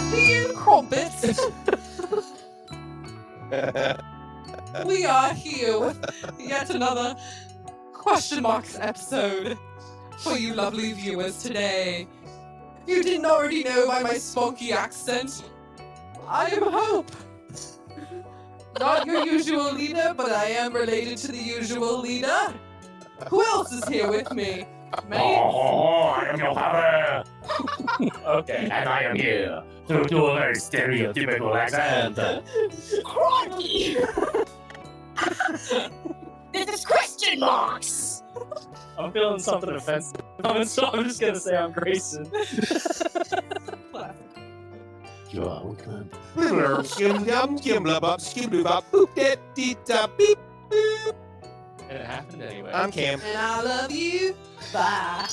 Coffee and crumpets. We are here with yet another question marks episode for you lovely viewers today. If you didn't already know by my spunky accent, I am Hope. Not your usual leader, but I am related to the usual leader. Who else is here with me? Mate? I am your father. Okay, and I am here to do a very stereotypical accent. Crikey! This is question marks! I'm feeling something offensive, so I'm just gonna say I'm Grayson. You're welcome. And it happened anyway. I'm Cam. And I love you. Bye.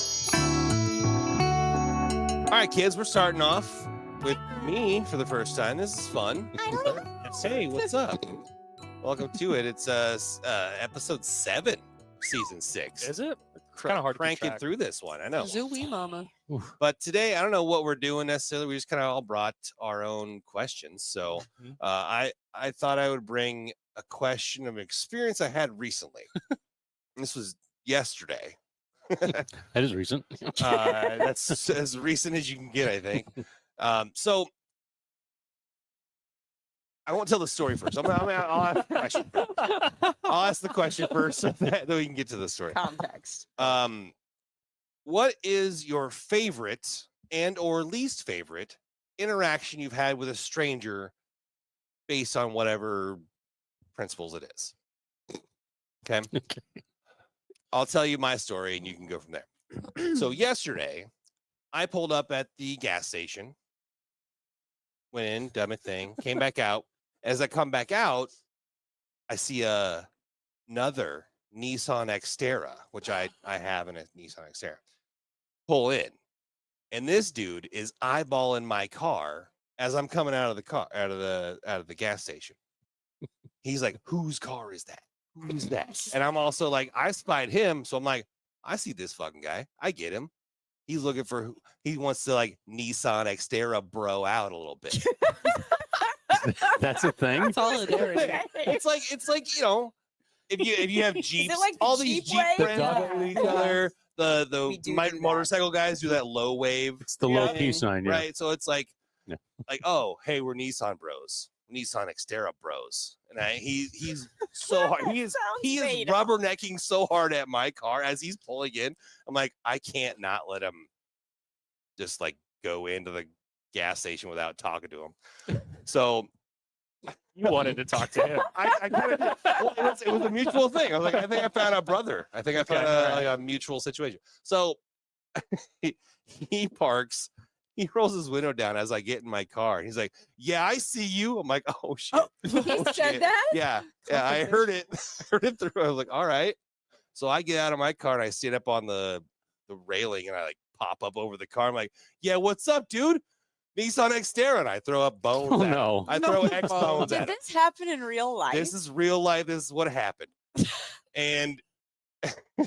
All right, kids, we're starting off with me for the first time. This is fun. Hey, what's up? Welcome to it. It's episode 7, season 6. Is it? It's kind of hard to cranking track. through this one. I know. Zooey mama. But today, I don't know what we're doing necessarily. We just kind of all brought our own questions. So I thought I would bring a question of experience I had recently. This was yesterday. That is recent. That's as recent as you can get, I think. So I won't tell the story first. I'll ask the question first so that we can get to the story. Context. What is your favorite and or least favorite interaction you've had with a stranger based on whatever principles it is? Okay. I'll tell you my story and you can go from there. So yesterday, I pulled up at the gas station, went in, done my thing, came back out. As I come back out, I see another Nissan Xterra, which I have in a Nissan Xterra, pull in. And this dude is eyeballing my car as I'm coming out of the car, out of the gas station. He's like, whose car is that? Who's that? And I'm also like, I spied him. So I'm like, I see this fucking guy. I get him. He's looking for, he wants to like Nissan Xterra bro out a little bit. That's a thing. Solidarity. It's like, you know, if you have Jeeps, like all the these Jeep Jeep way? friends Yeah. with each other. We do The do that. motorcycle guys do that low wave. It's the low thing, peace sign, yeah. right? So it's like, Yeah. like, oh, hey, we're Nissan bros, Nissan Xterra bros, and he's so hard. He is made up. rubbernecking so hard at my car as he's pulling in. I'm like, I can't not let him just like go into the gas station without talking to him. So You wanted to talk to him. I kind of did. Well, it was a mutual thing. I was like, I think I found a brother. I think I found a mutual situation. So he parks. He rolls his window down as I get in my car. He's like, "Yeah, I see you." I'm like, "Oh shit!" He said that? Yeah, I heard it. Heard it through. I was like, "All right." So I get out of my car and I stand up on the railing and I like pop up over the car. I'm like, "Yeah, what's up, dude?" Nissan Xterra, and I throw up bones. Oh at him. no. I throw X bones Did at him. this happen in real life? This is real life. This is what happened. And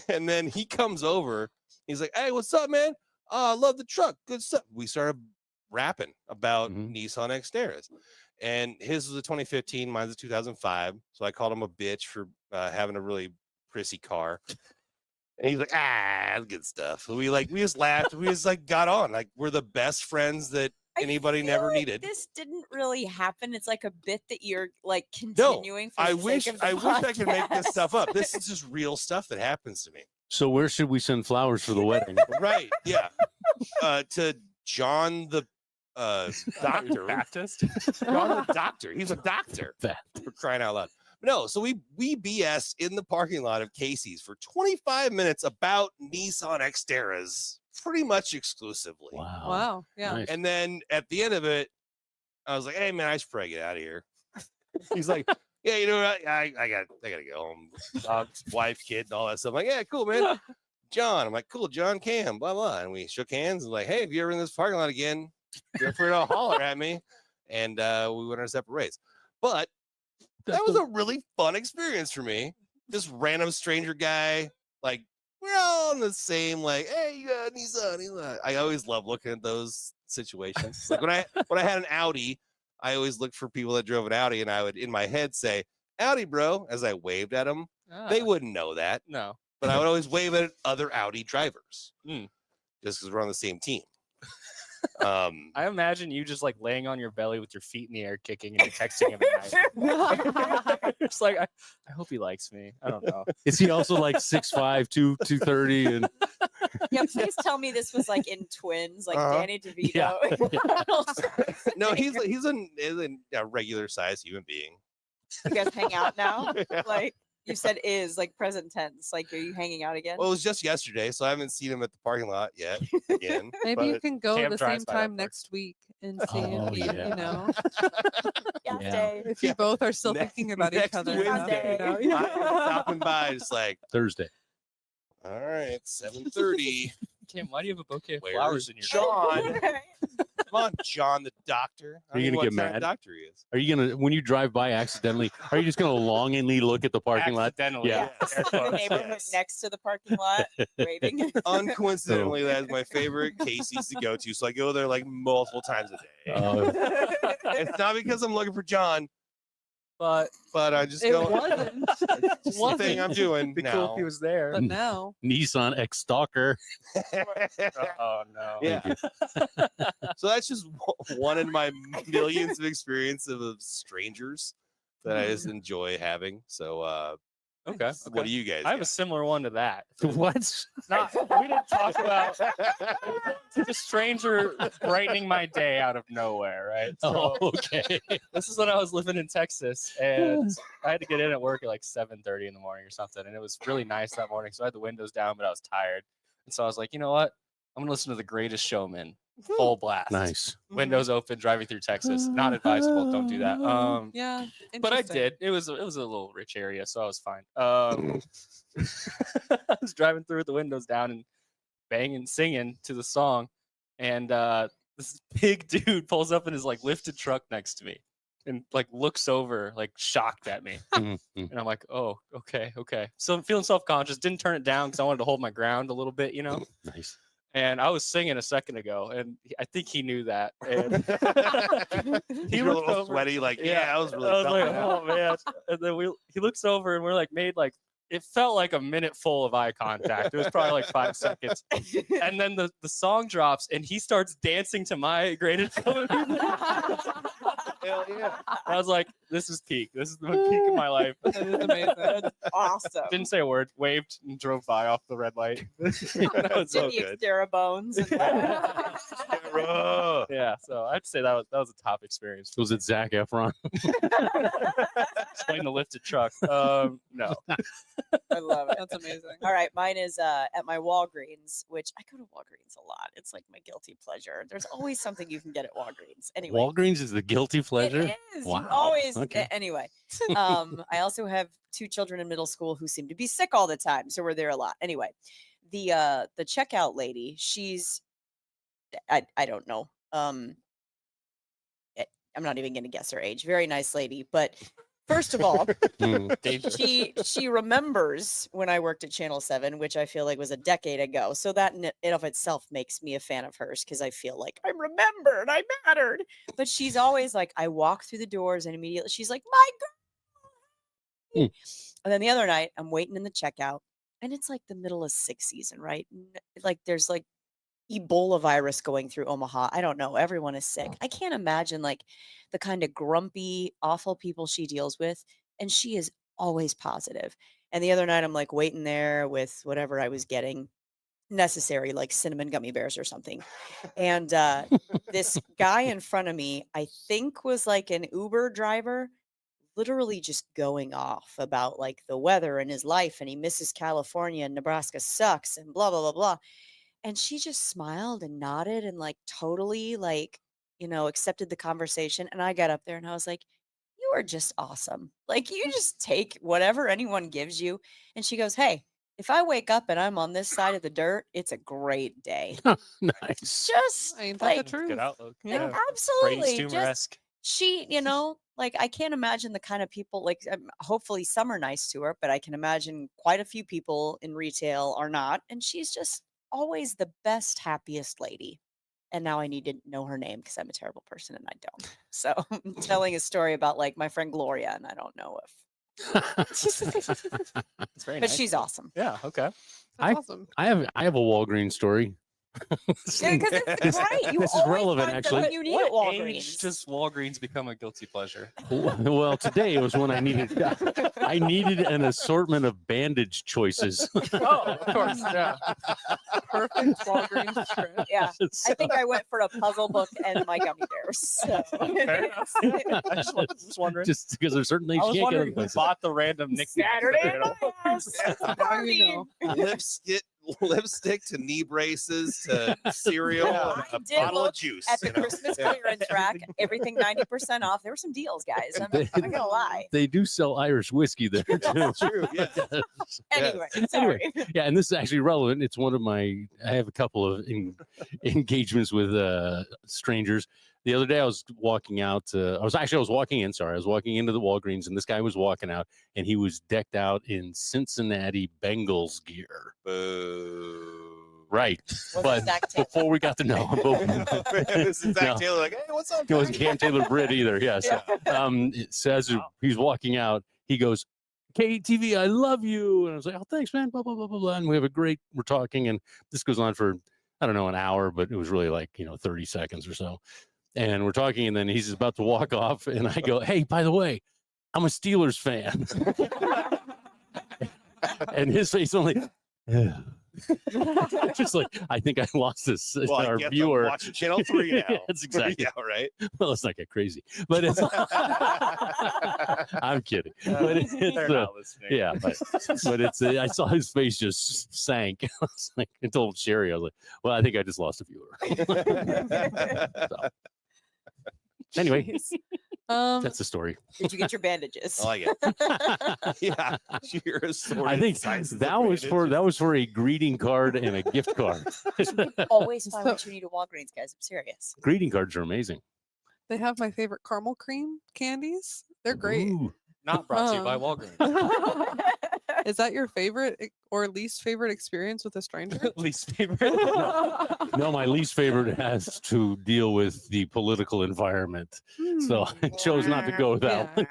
then he comes over. He's like, "Hey, what's up, man? I love the truck. Good stuff." We started rapping about Nissan Xterras. And his was a 2015, mine's a 2005. So I called him a bitch for having a really prissy car. And he's like, that's good stuff. So we just laughed. We just like got on. Like we're the best friends that anybody feel never like needed. This didn't really happen. It's like a bit that you're like continuing. For I the wish sake of the I could make this podcast. stuff up. This is just real stuff that happens to me. So where should we send flowers for the wedding? Right. Yeah. To John the doctor. Baptist? John the doctor. He's a doctor. For crying out loud. No, so we BS in the parking lot of Casey's for 25 minutes about Nissan Xterras, pretty much exclusively. Wow. Wow. Yeah. Nice. And then at the end of it, I was like, "Hey man, I should probably get out of here." He's like, "Yeah, you know what? I gotta go home. Dog, wife, kid, and all that stuff." I'm like, "Yeah, cool, man." John, I'm like, "Cool, John, Cam, blah blah," and we shook hands and like, "Hey, if you're ever in this parking lot again, feel free to holler at me." And we went our separate ways. But that was a really fun experience for me. This random stranger guy, like we're all on the same, like, "Hey, Nissan." I always love looking at those situations. Like when I had an Audi, I always looked for people that drove an Audi, and I would in my head say "Audi, bro" as I waved at them. They wouldn't know that, No. but I would always wave at other Audi drivers, Mm. just because we're on the same team. I imagine you just like laying on your belly with your feet in the air, kicking, and you're texting him at night. It's like I hope he likes me. I don't know. Is he also like 6'5", 230, and Yeah, please tell me this was like in Twins, like Danny DeVito. Yeah. No, he's a regular sized human being. You guys hang out now? Like you said, is like present tense. Like, are you hanging out again? Well, it was just yesterday, so I haven't seen him at the parking lot yet. Again, Maybe you but can go Cam the drives same by that time park. next week and see Oh, if you, yeah. you know, Yeah, Yeah. Dave. if you both are still Next- thinking about each next other. Wednesday. You know? I'm stopping by, just like, Thursday? all right, 7:30. Cam, why do you have a bouquet of Where's flowers in your John? Come on, John the doctor. I Are you don't gonna know get what kind of mad? doctor he is. Are you gonna, when you drive by accidentally, are you just gonna longingly look at the parking lot? Accidentally. Yeah. Air The quotes, neighborhood yes. next to the parking lot, waving. Uncoincidentally, that is my favorite Casey's to go to. So I go there like multiple times a day. It's not because I'm looking for John, But but I just It go. wasn't. It's the thing I'm doing be cool now. if he was there. But now, Nissan X Stalker. Oh no. Yeah. So that's just one in my millions of experience of strangers that I just enjoy having. So, Okay. what do you guys? I have a got? similar one to that. What? Not, we didn't talk about the stranger brightening my day out of nowhere, right? So Oh, okay. this is when I was living in Texas, and I had to get in at work at like 7:30 in the morning or something, and it was really nice that morning. So I had the windows down, but I was tired, and so I was like, you know what? I'm gonna listen to The Greatest Showman, full blast. Nice. Windows open, driving through Texas. Not advisable. Don't do that. yeah. But I interesting. did. It was a little rich area, so I was fine. I was driving through with the windows down and banging, singing to the song, and this big dude pulls up in his like lifted truck next to me, and like looks over, like shocked at me, Mhm. and I'm like, oh, okay. So I'm feeling self-conscious. Didn't turn it down because I wanted to hold my ground a little bit, you know. Nice. And I was singing a second ago, and I think he knew that. And He was a little sweaty, like, yeah, I was really. I was felt like, that. oh man. And then he looks over, and we're like made like it felt like a minute full of eye contact. It was probably like 5 seconds. And then the song drops, and he starts dancing to my greatest film. Hell yeah. I was like, this is peak. This is the peak of my life. That is amazing. Awesome. Didn't say a word, waved, and drove by off the red light. That was so Did the good. Xterra bones. Bro. Yeah, so I'd say that was a top experience. Was it Zac Efron? Explain the lifted truck. No. I love it. That's amazing. All right, mine is at my Walgreens, which I go to Walgreens a lot. It's like my guilty pleasure. There's always something you can get at Walgreens. Anyway, Walgreens is the guilty pleasure? it is. You Wow. always. Okay. Anyway, I also have 2 children in middle school who seem to be sick all the time, so we're there a lot. Anyway, the checkout lady, she's I don't know. I'm not even going to guess her age. Very nice lady, but first of all, Mm. she remembers when I worked at Channel 7, which I feel like was a decade ago. So that in and of itself makes me a fan of hers because I feel like I remembered, I mattered. But she's always like, I walk through the doors and immediately she's like, my girl. And then the other night, I'm waiting in the checkout, and it's like the middle of 6 season, right? Like there's like Ebola virus going through Omaha. I don't know. Everyone is sick. I can't imagine like the kind of grumpy, awful people she deals with. And she is always positive. And the other night, I'm like waiting there with whatever I was getting necessary, like cinnamon gummy bears or something. And this guy in front of me, I think was like an Uber driver, literally just going off about like the weather and his life. And he misses California and Nebraska sucks and blah, blah, blah, blah. And she just smiled and nodded and like totally like, accepted the conversation. And I got up there and I was like, you are just awesome. Like you just take whatever anyone gives you. And she goes, hey, if I wake up and I'm on this side of the dirt, it's a great day. Nice. Just Ain't that like, the truth? Good outlook. like, Yeah. absolutely. Brady Just Stoomer-esque. she, like I can't imagine the kind of people like hopefully some are nice to her, but I can imagine quite a few people in retail are not. And she's just always the best, happiest lady. And now I need to know her name because I'm a terrible person and I don't. So I'm telling a story about like my friend Gloria, and I don't know if. It's very But nice. she's awesome. Yeah. Okay. That's awesome. I have a Walgreens story. Yeah, because it's right. You this is always relevant, find actually. someone you need at What Walgreens. age does Walgreens become a guilty pleasure? Well, today it was when I needed an assortment of bandage choices. Oh, of course. Yeah. Perfect Walgreens trip. Yeah. I So- think I went for a puzzle book and my gummy bears. So. Fair enough. I just wondering. just because there's certain things I was you can't get wondering other who places. bought the random nicknames. Saturday in my house. Now you know. lipstick to knee braces to cereal and I a did bottle of look juice. At the you know? Christmas Yeah. clearance rack, everything 90% off. There were some deals, guys. I'm not gonna lie. They do sell Irish whiskey there too. True, yeah. Anyway, Anyway, sorry. Yeah, and this is actually relevant. It's one of my. I have a couple of engagements with strangers. The other day, I was walking out. I was walking in. Sorry, I was walking into the Walgreens, and this guy was walking out, and he was decked out in Cincinnati Bengals gear. Boo. Right, Was but it Zach Taylor? before we got to know him, It was Zach No. Taylor like, hey, what's up? it wasn't guys?" Cam Taylor Britt either. Yes. Yeah. It says he's walking out. He goes, KTV, I love you. And I was like, oh, thanks, man. Blah, blah, blah, blah, blah. And we're talking. And this goes on for, I don't know, an hour, but it was really like, 30 seconds or so. And we're talking. And then he's about to walk off. And I go, hey, by the way, I'm a Steelers fan. And his face only, just like, I think I lost this, Well, I our guess I'm viewer. watching Channel 3 now. That's exactly. Yeah, right. Well, let's not get crazy, but it's. I'm kidding, but it's They're not listening. yeah, but it's. I saw his face just sank. I was like, I told Sherry, I was like, well, I think I just lost a viewer. Anyway, that's the story. Did you get your bandages? I like it. Yeah. You're a sword I in think sizes that of was bandages. for a greeting card and a gift card. Always find what you need at Walgreens, guys. I'm serious. Greeting cards are amazing. They have my favorite caramel cream candies. They're great. Ooh. Not brought to you by Um, Walgreens. Is that your favorite or least favorite experience with a stranger? Least favorite. No, my least favorite has to deal with the political environment, so I chose not to go with that one.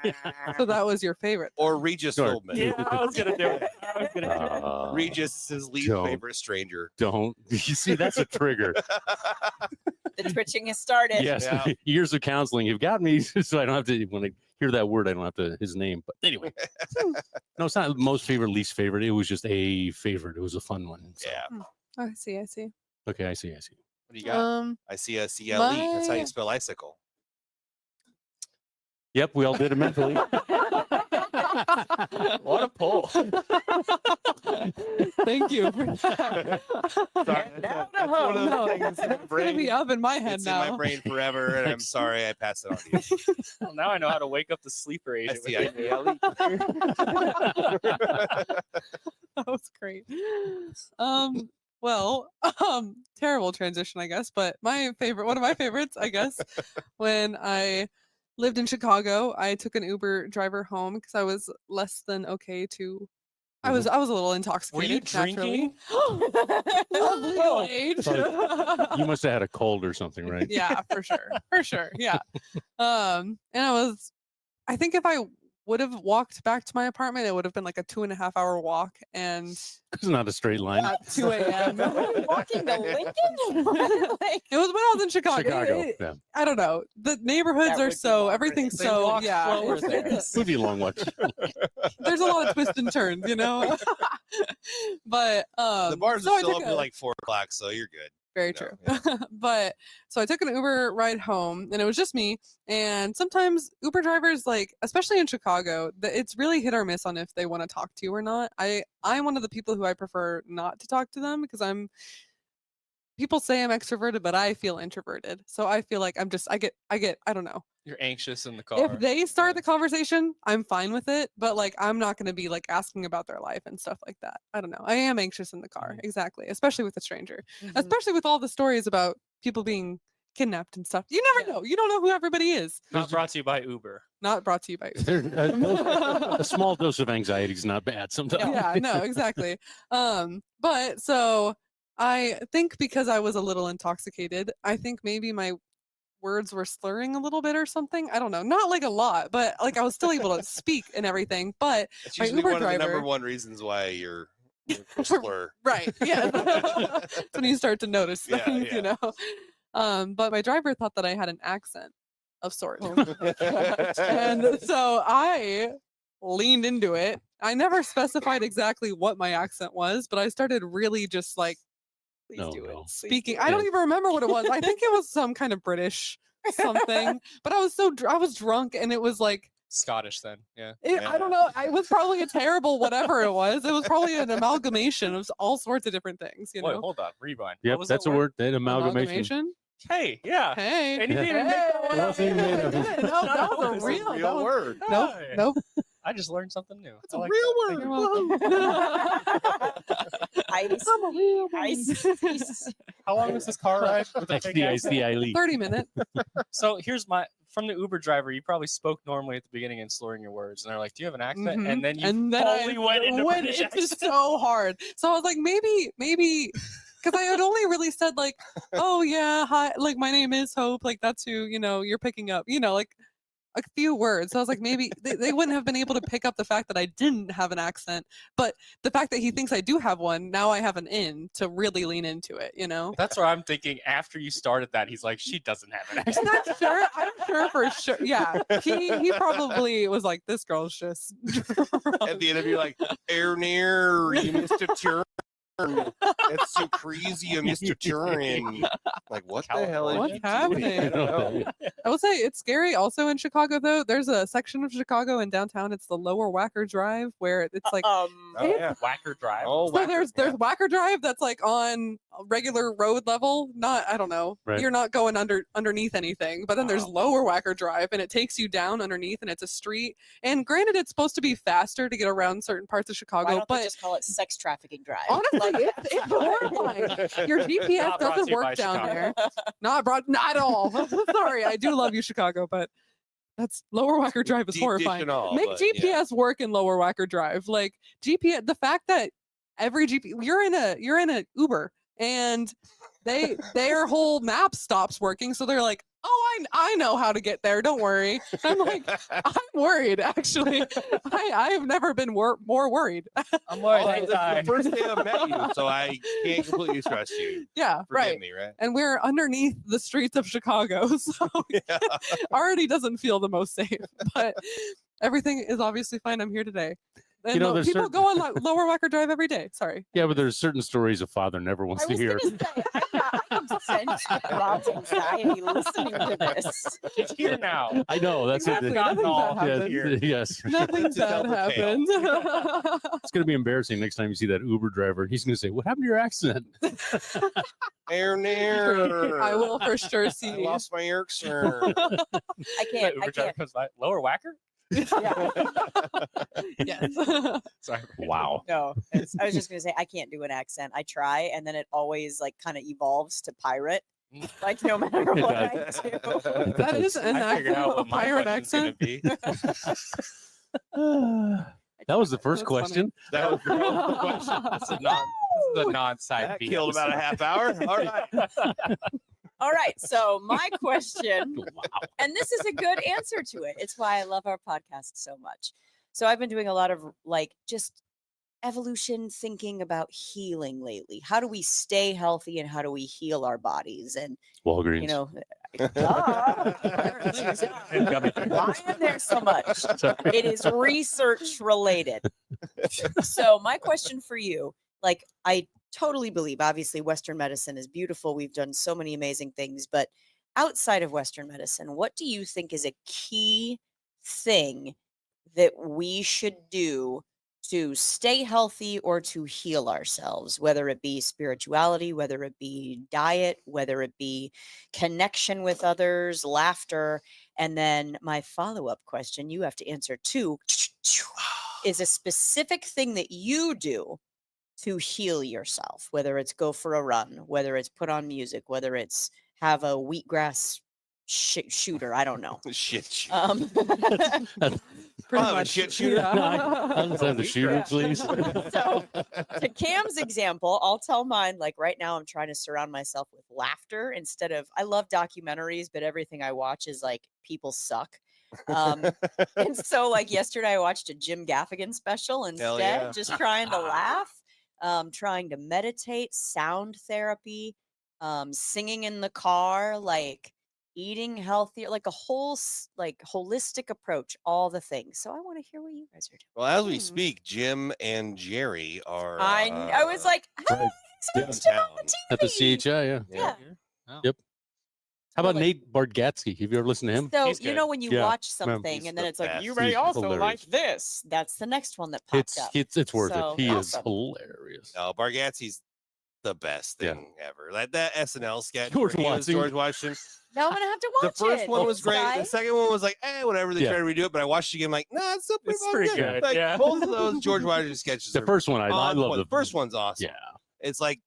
So that was your favorite. Or Regis Sure. Philbin. Yeah, I was gonna do it. I was gonna do it. Regis is his least don't. favorite stranger. Don't you see? That's a trigger. The twitching has started. Yes, Yeah. years of counseling have got me, so I don't have to. When I hear that word, I don't have to his name. But anyway, no, it's not most favorite, least favorite. It was just a favorite. It was a fun one. So. Yeah. I see. Okay, I see. What do you got? I see a CLE. That's how you My- spell icicle. Yep, we all did it mentally. What a pull. Thank you. For that. Now That's to one of the No, things in my It's gonna be brain. up in my head It's now. in my brain forever, and I'm sorry I passed it on to you. Well, now I know how to wake up the sleeper I agent. see with the ICLE. That was great. Well, terrible transition, I guess, but one of my favorites, I guess, when I lived in Chicago, I took an Uber driver home because I was less than okay to. I was a little intoxicated. drinking? Naturally. Legal age. You must have had a cold or something, right? Yeah, for sure. Yeah. And I think if I would have walked back to my apartment, it would have been like a 2.5 hour walk, and It's not a straight line. at 2 a.m. Walking to Lincoln? Like, It was when I was in Chicago. Chicago. Yeah. I don't know. The neighborhoods That are would be so longer everything's than- They so walk yeah. slower it's- there. it's- Would be a long watch. there's a lot of twists and turns, but The bars so are I still took open at like 4 o'clock, so you're good. very No, true. But so I took an Uber ride home, and it was just me. And sometimes Uber drivers, like especially in Chicago, it's really hit or miss on if they want to talk to you or not. I'm one of the people who I prefer not to talk to them because people say I'm extroverted, but I feel introverted. So I feel like I get I don't know. You're anxious in the car. If they start Yeah. the conversation, I'm fine with it, but like I'm not going to be like asking about their life and stuff like that. I don't know. I am anxious in the car, exactly, especially with a stranger, especially with all the stories about people being kidnapped and stuff. You never know. You don't know who everybody is. Not brought to you by Uber. Not brought to you by. A small dose of anxiety is not bad sometimes. Yeah, no, exactly. But so I think because I was a little intoxicated, I think maybe my words were slurring a little bit or something. I don't know. Not like a lot, but like I was still able to speak and everything. But That's my usually Uber one of the number driver- one reasons why you're slur. right, yeah. That's when you start to notice Yeah, things, yeah. you know. But my driver thought that I had an accent of sorts. And so I leaned into it. I never specified exactly what my accent was, but I started really just like Please No, do it. no. Please speaking. do I it. don't even remember what it was. I think it was some kind of British something. But I was I was drunk, and it was like Scottish then. Yeah. I don't know. It was probably a terrible whatever it was. It was probably an amalgamation of all sorts of different things. You Wait, know, hold on. Rewind. Yep, What was that's that a word. That amalgamation. amalgamation. Hey, yeah. Hey, Anything to make hey, that one up. Nothing made of it. No, that was It's a a real, real that was- word. Nope, Hey. nope. I just learned something new. It's I a like real that. word. You're welcome. Ice. I'm a real Ice. How long was this car ride with a fake accent? XDICILE. 30 minutes. So here's my from the Uber driver. You probably spoke normally at the beginning and slurring your words, and they're like, "Do you have an accent?" Mhm. And then you I fully went into British into accent. so hard. So I was like, maybe, because I had only really said like, oh yeah, hi, like my name is Hope, like that's who you're picking up, like a few words. So I was like, maybe they wouldn't have been able to pick up the fact that I didn't have an accent, but the fact that he thinks I do have one, now I have an in to really lean into it. That's where I'm thinking. After you started that, he's like, "She doesn't have an accent." I'm sure for sure. Yeah, he probably was like, this girl's just. At the end of you, like, air near, you missed a turn. It's so crazy, you missed a turn. Like, what the hell is What's you doing? happening? I don't know. I will say it's scary also in Chicago though. There's a section of Chicago in downtown. It's the Lower Wacker Drive where it's like Oh, yeah. Whacker drive. Oh, so whacker, there's Wacker Drive that's like on a regular road level. Not I don't know. Right. You're not going underneath anything. But then there's Lower Wacker Drive and it takes you down underneath and it's a street. And granted it's supposed to be faster to get around certain parts of Why Chicago, don't they but just call it sex trafficking drive? honestly it's horrifying. Your GPS Not brought to doesn't you by work down Chicago. there. Not at all. Sorry, I do love you, Chicago, but that's Lower Wacker Drive is Deep dish horrifying. and all, Make but, GPS yeah. work in Lower Wacker Drive. Like GPS, the fact that every you're in a Uber and their whole map stops working, so they're like, oh, I know how to get there. Don't worry. I'm like, I'm worried actually. I have never been more worried. I'm worried. Oh, I this is die. the first day I've met you, so I can't completely trust you. Yeah, Forgive right. me, right? And we're underneath the streets of Chicago, so Yeah. already doesn't feel the most safe. But everything is obviously fine. I'm here today. And there's people certain- go on Lower Wacker Drive every day. Sorry. Yeah, but there's certain stories a father never wants I to was hear. gonna say, I can sense Rob's anxiety listening to this. It's here now. I know that's Exactly. it. Nothing Nothing bad bad happens. here. Yes. Nothing To tell bad the tale. happened. It's going to be embarrassing next time you see that Uber driver. He's going to say, "What happened to your accent?" Air near. I will for sure I see. lost my accent. I can't. Uber I driver can't. comes by. Lower Whacker. Yeah. Yes. Sorry. Wow. No, I was just gonna say I can't do an accent. I try, and then it always like kind of evolves to pirate. Like no matter It what I does. do. That is an I figured out accent, a what my pirate question's gonna accent. be. That was the first That's funny. question. That was the question. This is a non-side That beat. killed about a half hour. All right. All right. So my question, Wow. and this is a good answer to it. It's why I love our podcast so much. So I've been doing a lot of like just evolution thinking about healing lately. How do we stay healthy and how do we heal our bodies? And Walgreens. you know, And gummy why am there so much? Sorry. It is research related. So my question for you, like I totally believe obviously Western medicine is beautiful. We've done so many amazing things, but outside of Western medicine, what do you think is a key thing that we should do to stay healthy or to heal ourselves, whether it be spirituality, whether it be diet, whether it be connection with others, laughter? And then my follow-up question, you have to answer too, is a specific thing that you do to heal yourself, whether it's go for a run, whether it's put on music, whether it's have a wheatgrass shooter, I don't know. Shit. Um, pretty have a much. shit shooter. Let's have the shooter, please. So to Cam's example, I'll tell mine. Like right now, I'm trying to surround myself with laughter instead of. I love documentaries, but everything I watch is like people suck. And so, like yesterday, I watched a Jim Gaffigan special instead, yeah. just trying to laugh, trying to meditate, sound therapy, singing in the car, like eating healthier, like a whole like holistic approach, all the things. So I want to hear what you guys are doing. Well, as we speak, Jim and Jerry are. I was like, hey, right. it's Downtown. on the At the TV. CHI, yeah. Yeah. Oh. Yep. How about Totally. Nate Bargatze? Have you ever listened to him? So He's you good. know when you Yeah, watch he's something and then the it's like best. you may He's also hilarious. like this. That's the next one that popped up. It's worth So, it. He is awesome. hilarious. No, Bargatze's the best Yeah. thing ever. That SNL sketch. George where he was Washington. George Washington. Now I'm gonna have to The watch first it. one was great. The Guys. second one was like, whatever. They Yeah. tried to redo it, but I watched it again. Like, nah, it's still pretty, It's fucking pretty good, Like, yeah. both of those George Washington sketches. The are first one, I on love point. the The first one's awesome. Yeah. It's like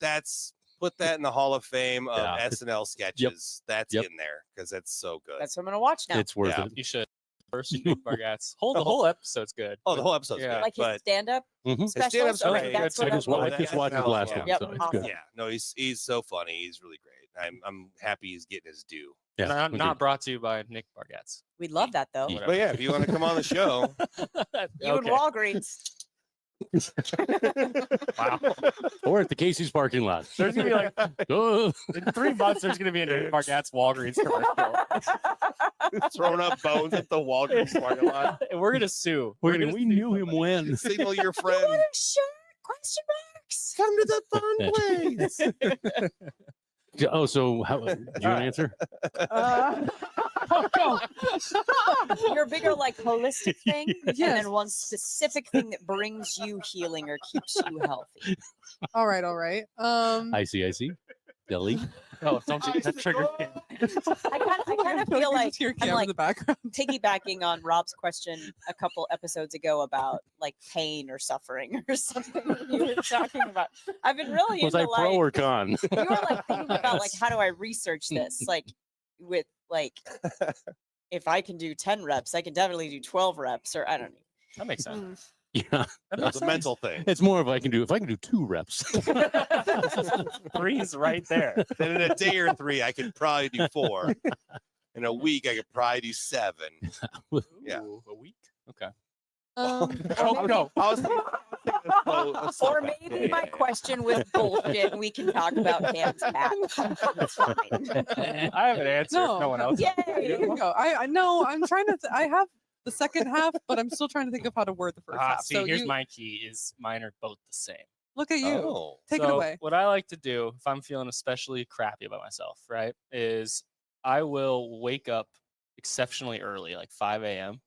put that in the Hall of Fame of Yeah. SNL sketches. That's Yep. in there because it's so good. That's what I'm gonna watch now. It's worth Yeah. it. You should. First, Bargatze. The whole episode's good. Oh, the whole episode. Yeah. like his but stand-up Mhm. his stand-ups specials. are Okay, great. that's I what I just, I'm I watching. just watched his last one, Yep. so it's Awesome. good. yeah, no, he's so funny. He's really great. I'm happy he's getting his due. Yeah, Not, agreed. not brought to you by Nick Bargatze. We'd love that though. Yeah. But yeah, if you want to come on the show, You and Walgreens. Wow. Or at the Casey's parking lot. There's gonna be like Oh, in 3 months. There's gonna be a Nick Bargatze Walgreens commercial. throwing up bones at the Walgreens parking lot. And we're gonna sue. we gonna we sue knew him somebody. when. Signal your You friend. want a shirt? Question marks. Come to the fun place. Oh, so how, do you want to answer? Your bigger like holistic thing, and Yes. then one specific thing that brings you healing or keeps you healthy. All right. I see. Deli. Oh, don't you that trigger? I kind of feel like hear I'm Cam like in the background. piggybacking on Rob's question a couple episodes ago about like pain or suffering or something you were talking about. I've been really Was into I pro like or con? you were like thinking about like how do I research this like with like if I can do 10 reps, I can definitely do 12 reps or I don't know. That makes sense. Yeah. That It's makes a sense. mental thing. It's more of if I can do 2 reps. 3's right there. Then in a day or 3, I could probably do 4. In a week, I could probably do 7. Yeah. Ooh, a week. Okay. Oh Oh no. I was thinking a slow Or pace. maybe my question was bullshit and we can talk about Cam's back. That's fine. I have an answer. No. If no one else. Yay! There you go. I know. I'm trying to. I have the second half, but I'm still trying to think of how to word the first half. See, So here's you my key: is mine are both the same. look at you. Oh. Take it So away. What I like to do if I'm feeling especially crappy about myself, right, is I will wake up exceptionally early, like 5 a.m.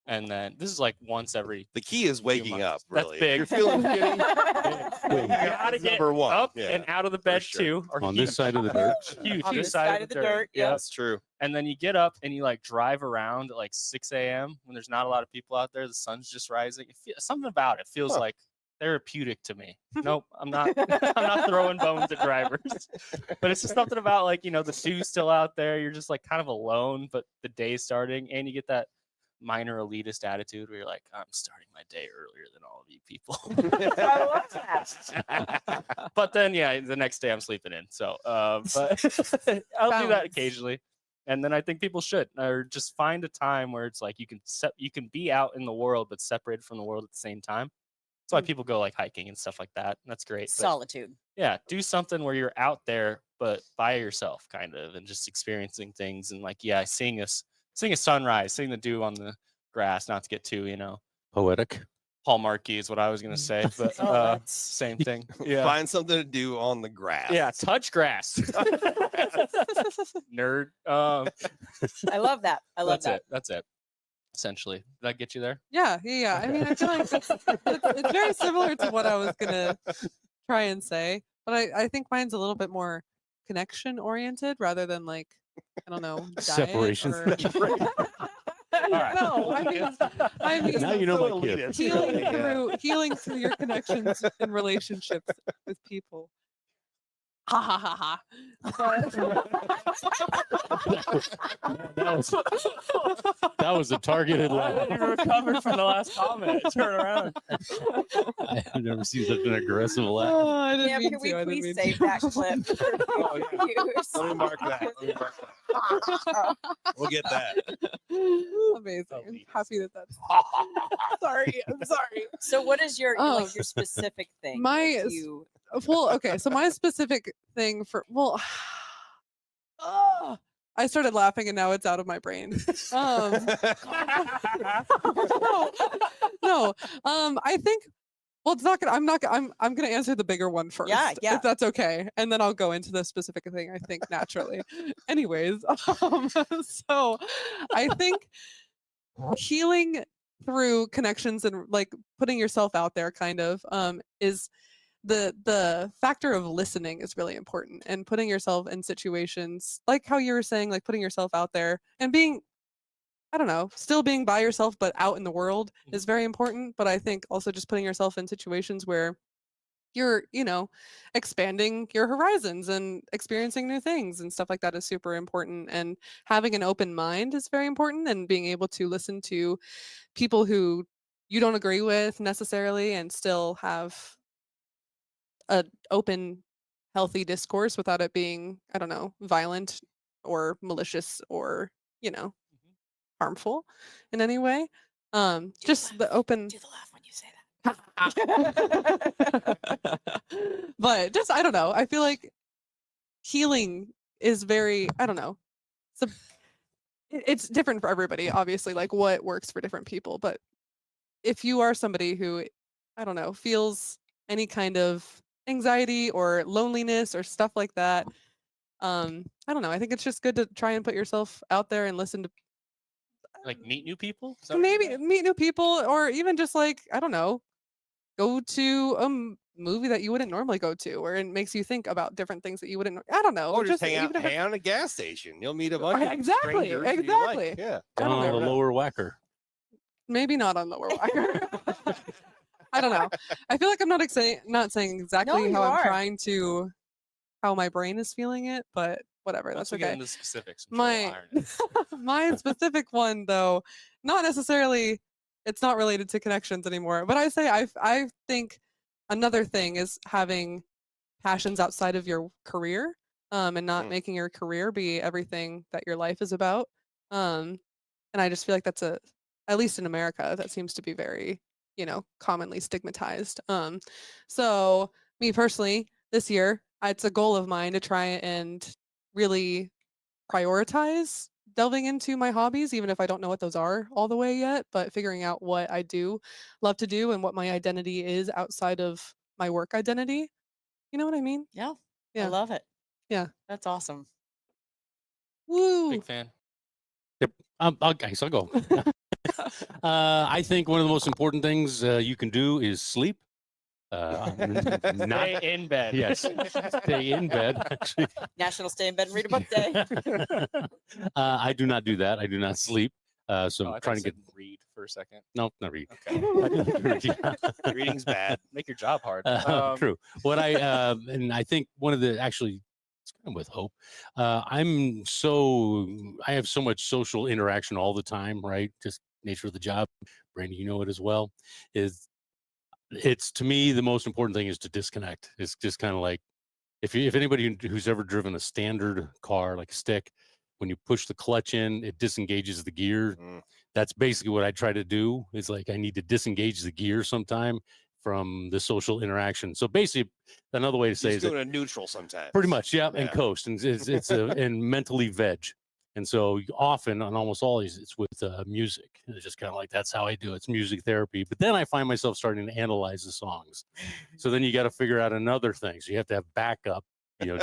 And then this is like once every. The key is waking up, months. That's really. big. If you're feeling shitty, You gotta get number 1. up Yeah, and out of the bed sure. too. Or On huge, this side of the dirt. huge, On huge this side of the dirt, Yeah. that's true. And then you get up and you like drive around at like 6 a.m. when there's not a lot of people out there. The sun's just rising. Something about it feels Huh. like therapeutic to me. Nope, I'm not. I'm not throwing bones at drivers. But it's just something about like the dew's still out there. You're just like kind of alone, but the day's starting, and you get that minor elitist attitude where you're like, I'm starting my day earlier than all of you people. I love that. But then, yeah, the next day I'm sleeping in. So, but I'll do that Balance. occasionally. And then I think people should, or just find a time where it's like you can be out in the world but separated from the world at the same time. That's why people go like hiking and stuff like that. And that's great. But Solitude. yeah, do something where you're out there but by yourself, kind of, and just experiencing things and like seeing a sunrise, seeing the dew on the grass. Not to get too Poetic. hallmarky is what I was gonna say, but Oh, that's- same thing. Yeah. Find something to do on the grass. Yeah, touch grass. Nerd. I love that. I love That's that. it. That's it. Essentially, did that get you there? Yeah. I mean, I feel like it's very similar to what I was gonna try and say, but I think mine's a little bit more connection oriented rather than like I don't know diet Separation. or- No, I mean Now you know my kid. healing through your connections and relationships with people. Ha ha ha ha. That was a targeted I laugh. didn't even recover from the last comment. Turn around. I've never seen such an aggressive laugh. Oh, I didn't Yeah, mean can to. we I didn't please mean save to. that clip for Oh, yeah. use? Let me mark that. Let me mark that. We'll get that. Amazing. I'm Elise. happy that that's. Sorry. I'm sorry. So what is your Um, like your specific thing? my Like, s- you Well, okay. So my specific thing for I started laughing and now it's out of my brain. Um, no. I think. Well, it's not gonna. I'm not. I'm gonna answer the bigger one first. Yeah. If that's okay, and then I'll go into the specific thing. I think naturally. Anyways, so I think healing through connections and like putting yourself out there, kind of, is the factor of listening is really important, and putting yourself in situations like how you were saying, like putting yourself out there and being, I don't know, still being by yourself, but out in the world is very important. But I think also just putting yourself in situations where you're, expanding your horizons and experiencing new things and stuff like that is super important. And having an open mind is very important, and being able to listen to people who you don't agree with necessarily and still have a open, healthy discourse without it being, I don't know, violent or malicious or, you know, harmful in any way. Just the open. do the laugh when you say that. But just, I don't know. I feel like healing is very, I don't know. It's different for everybody, obviously, like what works for different people. But if you are somebody who, I don't know, feels any kind of anxiety or loneliness or stuff like that, I don't know. I think it's just good to try and put yourself out there and listen to Like meet new people? Is that what you maybe meant? meet new people, or even just like, I don't know, go to a movie that you wouldn't normally go to, or it makes you think about different things that you wouldn't. I don't know. Or just hang out, even if it's- hang out at a gas station. You'll meet a bunch of Exactly, strangers that you exactly. like. Yeah. I Down don't on know. the lower whacker. Maybe not on lower wire. I don't know. I feel like I'm not saying exactly you how I'm are. trying to, how my brain is feeling it, but whatever. Once That's we get okay. into specifics, I'm sure we'll My iron it. my specific one though, not necessarily. It's not related to connections anymore. But I think another thing is having passions outside of your career, and not Mm. making your career be everything that your life is about. And I just feel like that's at least in America, that seems to be very, commonly stigmatized. So me personally, this year, it's a goal of mine to try and really prioritize delving into my hobbies, even if I don't know what those are all the way yet, but figuring out what I do love to do and what my identity is outside of my work identity. You know what I mean? Yeah. I Yeah. love it. Yeah. That's awesome. Woo. Big fan. Okay, so I'll go. I think one of the most important things you can do is sleep. Not, Stay in bed. yes, stay in bed. Actually, National Stay in Bed and Read a Book Day. I do not do that. I do not sleep. So Oh, I I'm thought trying you to get. said read for a second. No, not read. Okay. I do like to read. Reading's bad. Make your job hard. True. What and I think one of the actually, it's kind of with hope. I have so much social interaction all the time, right? Just nature of the job. Brandi, you know it as well. It's to me the most important thing is to disconnect. It's just kind of like if anybody who's ever driven a standard car like a stick, when you push the clutch in, it disengages the gear. Mm. That's basically what I try to do. Is like I need to disengage the gear sometime from the social interaction. So basically, another way to say Just is go to neutral sometimes. pretty much, yeah, and Yeah. coast, and and mentally veg. And so often on almost all these, it's with music. It's just kind of like that's how I do it. It's music therapy. But then I find myself starting to analyze the songs. So then you got to figure out another thing. So you have to have backup,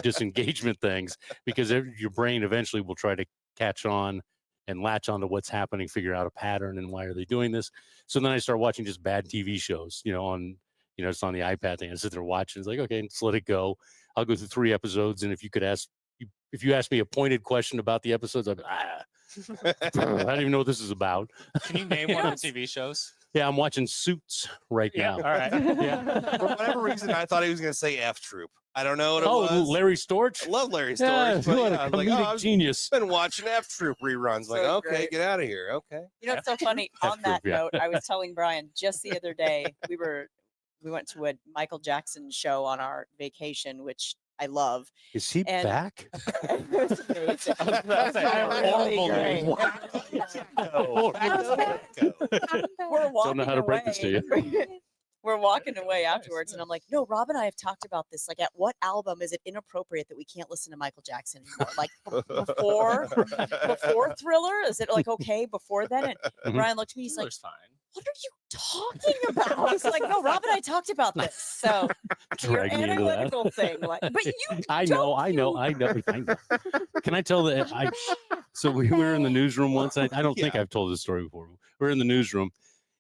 disengagement things, because your brain eventually will try to catch on and latch onto what's happening, figure out a pattern and why are they doing this. So then I start watching just bad TV shows, on it's on the iPad thing. I sit there watching. It's like, okay, just let it go. I'll go through 3 episodes, and if you ask me a pointed question about the episodes, I'd be, I don't even know what this is about. Can you name one of the TV shows? Yeah, I'm watching Suits right now. All right. Yeah. For whatever reason, I thought he was going to say F Troop. I don't know what it Oh, was. Larry Storch. I love Larry Yeah, Storch. But what yeah, a I was like, comedic oh, I've genius. been watching F Troop reruns. Like, So okay, great. get out of here. Okay. You know, it's so funny. F On that group, yeah. note, I was telling Brian just the other day, we went to a Michael Jackson show on our vacation, which I love. Is he And- back? It was amazing. Horrible Really name. We're walking Don't know how to break this to you. We're walking away afterwards, and I'm like, "No, Rob and I have talked about this. Like, at what album is it inappropriate that we can't listen to Michael Jackson anymore? Like, before Thriller, is it like okay before then?" And Mhm. Brian looked at me, he's like, Thriller's fine. "What are you talking about?" I was like, "No, Rob and I talked about this." So your Drag me into that. analytical thing, like, but you, I know. Can I tell that? So we were in the newsroom once. I don't think I've told this story before. We're in the newsroom,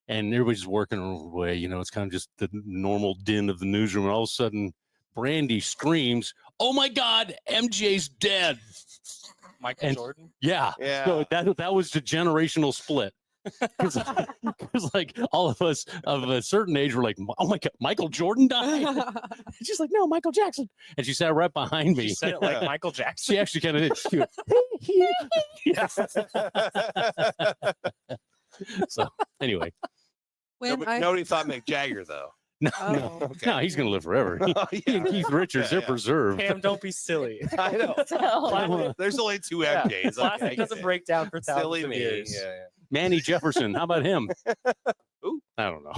and everybody's working away. You know, it's kind of just the normal din of the newsroom. And all of a sudden, Brandi screams, "Oh my God, MJ's dead!" Michael And- Jordan. Yeah. Yeah. So that was the generational split. Because like all of us of a certain age were like, "Oh my God, Michael Jordan died." And she's like, "No, Michael Jackson." And she sat right behind me. You said it like Michael Jackson. She actually kind of did. She went, so anyway, When I Nobody thought Mick Jagger though. no, Oh. no, Okay. no, he's gonna live forever. Oh, He and Keith Richards, Yeah, they're preserved. Cam, don't be silly. I know. so, There's only two Yeah. MJs. Classic Okay. doesn't break down for thousands Silly of me. years. Yeah. Manny Jefferson, how about him? Who? I don't know.